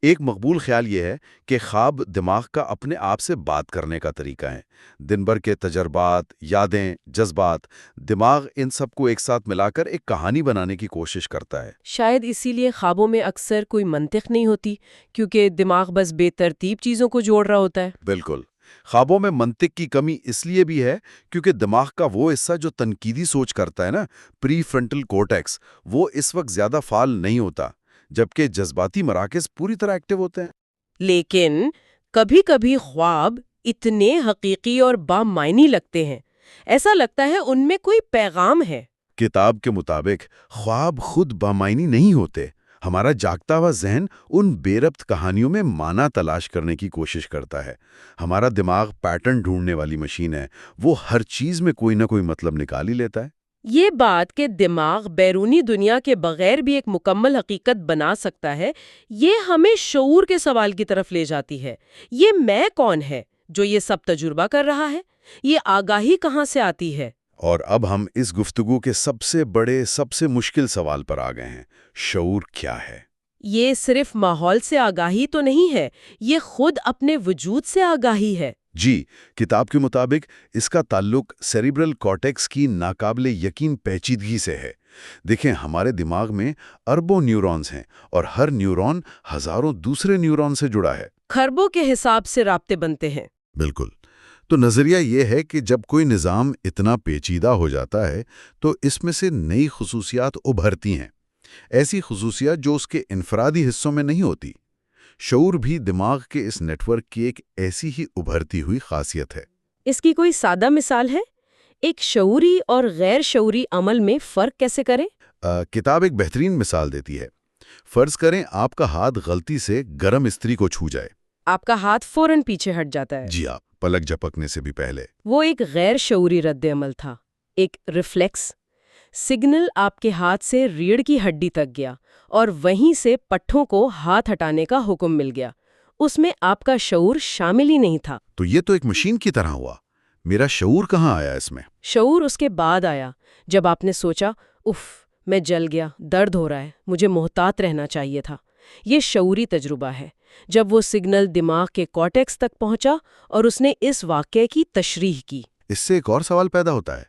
Speaker 1: ایک مقبول خیال یہ ہے کہ خواب دماغ کا اپنے آپ سے بات کرنے کا طریقہ ہے۔ دن بھر کے تجربات، یادیں، جذبات، دماغ ان سب کو ایک ساتھ ملا کر ایک کہانی بنانے کی کوشش کرتا ہے۔
Speaker 2: شاید اسی لیے خوابوں میں اکثر کوئی منطق نہیں ہوتی، کیونکہ دماغ بس بے ترتیب چیزوں کو جوڑ رہا ہوتا ہے۔
Speaker 1: بالکل، خوابوں میں منطق کی کمی اس لیے بھی ہے کیونکہ دماغ کا وہ حصہ جو تنقیدی سوچ کرتا ہے نا، پری فرنٹل کورٹیکس، وہ اس وقت زیادہ فعال نہیں ہوتا، جبکہ جذباتی مراکز پوری طرح ایکٹیو ہوتے ہیں۔
Speaker 2: لیکن کبھی کبھی خواب اتنے حقیقی اور بامعنی لگتے ہیں، ایسا لگتا ہے ان میں کوئی پیغام ہے۔
Speaker 1: کتاب کے مطابق خواب خود بامعنی نہیں ہوتے۔ ہمارا جاگتا ہوا ذہن ان بے ربط کہانیوں میں معنی تلاش کرنے کی کوشش کرتا ہے۔ ہمارا دماغ پیٹرن ڈھونڈنے والی مشین ہے، وہ ہر چیز میں کوئی نہ کوئی مطلب نکال ہی لیتا ہے۔
Speaker 2: یہ بات کہ دماغ بیرونی دنیا کے بغیر بھی ایک مکمل حقیقت بنا سکتا ہے، یہ ہمیں شعور کے سوال کی طرف لے جاتی ہے۔ یہ میں کون ہے جو یہ سب تجربہ کر رہا ہے؟ یہ آگاہی کہاں سے آتی ہے؟
Speaker 1: اور اب ہم اس گفتگو کے سب سے بڑے، سب سے مشکل سوال پر آ گئے ہیں: شعور کیا ہے؟
Speaker 2: یہ صرف ماحول سے آگاہی تو نہیں ہے، یہ خود اپنے وجود سے آگاہی ہے۔
Speaker 1: جی، کتاب کے مطابق اس کا تعلق سیریبرل کارٹیکس کی ناقابل یقین پیچیدگی سے ہے۔ دیکھیں، ہمارے دماغ میں اربوں نیورونز ہیں، اور ہر نیورون ہزاروں دوسرے نیورون سے جڑا ہے۔
Speaker 2: خربوں کے حساب سے رابطے بنتے ہیں۔
Speaker 1: بالکل۔ تو نظریہ یہ ہے کہ جب کوئی نظام اتنا پیچیدہ ہو جاتا ہے تو اس میں سے نئی خصوصیات ابھرتی ہیں، ایسی خصوصیات جو اس کے انفرادی حصوں میں نہیں ہوتی۔ شعور بھی دماغ کے اس نیٹ ورک کی ایک ایسی ہی ابھرتی ہوئی خاصیت ہے۔
Speaker 2: اس کی کوئی سادہ مثال ہے؟ ایک شعوری اور غیر شعوری عمل میں فرق کیسے کریں؟
Speaker 1: کتاب ایک بہترین مثال دیتی ہے۔ فرض کریں آپ کا ہاتھ غلطی سے گرم استری کو چھو جائے۔
Speaker 2: آپ کا ہاتھ فوراً پیچھے ہٹ جاتا ہے۔
Speaker 1: جی، آپ پلک جھپکنے سے بھی پہلے۔
Speaker 2: وہ ایک غیر شعوری رد عمل تھا، ایک ریفلیکس۔ سگنل آپ کے ہاتھ سے ریڑھ کی ہڈی تک گیا، اور وہیں سے پٹھوں کو ہاتھ ہٹانے کا حکم مل گیا۔ اس میں آپ کا شعور شامل ہی نہیں تھا۔
Speaker 1: تو یہ تو ایک مشین کی طرح ہوا۔ میرا شعور کہاں آیا اس میں؟
Speaker 2: شعور اس کے بعد آیا، جب آپ نے سوچا، اف، میں جل گیا، درد ہو رہا ہے، مجھے محتاط رہنا چاہیے تھا۔ یہ شعوری تجربہ ہے، جب وہ سگنل دماغ کے کارٹیکس تک پہنچا اور اس نے اس واقعے کی تشریح کی۔
Speaker 1: اس سے ایک اور سوال پیدا ہوتا ہے: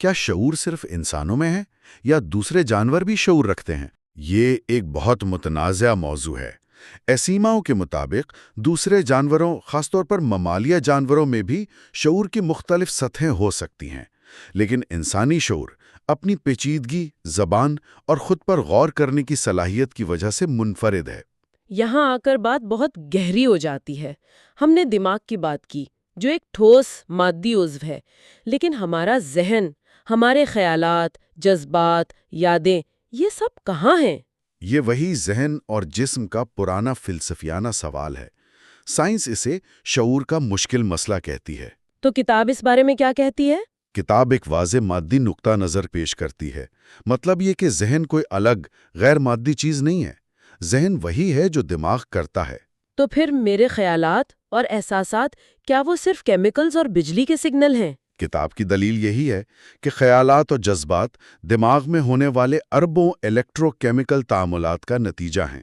Speaker 1: کیا شعور صرف انسانوں میں ہے یا دوسرے جانور بھی شعور رکھتے ہیں؟ یہ ایک بہت متنازع موضوع ہے۔ ایسیماؤں کے مطابق دوسرے جانوروں، خاص طور پر ممالیہ جانوروں میں بھی شعور کی مختلف سطحیں ہو سکتی ہیں، لیکن انسانی شعور اپنی پیچیدگی، زبان اور خود پر غور کرنے کی صلاحیت کی وجہ سے منفرد ہے۔
Speaker 2: یہاں آ کر بات بہت گہری ہو جاتی ہے۔ ہم نے دماغ کی بات کی، جو ایک ٹھوس مادی عضو ہے، لیکن ہمارا ذہن، ہمارے خیالات، جذبات، یادیں، یہ سب کہاں ہیں؟
Speaker 1: یہ وہی ذہن اور جسم کا پرانا فلسفیانہ سوال ہے۔ سائنس اسے شعور کا مشکل مسئلہ کہتی ہے۔
Speaker 2: تو کتاب اس بارے میں کیا کہتی ہے؟
Speaker 1: کتاب ایک واضح مادی نقطہ نظر پیش کرتی ہے۔ مطلب یہ کہ ذہن کوئی الگ، غیر مادی چیز نہیں ہے۔ ذہن وہی ہے جو دماغ کرتا ہے۔
Speaker 2: تو پھر میرے خیالات اور احساسات، کیا وہ صرف کیمیکلز اور بجلی کے سگنل ہیں؟
Speaker 1: کتاب کی دلیل یہی ہے کہ خیالات اور جذبات دماغ میں ہونے والے اربوں الیکٹرو کیمیکل تعاملات کا نتیجہ ہیں۔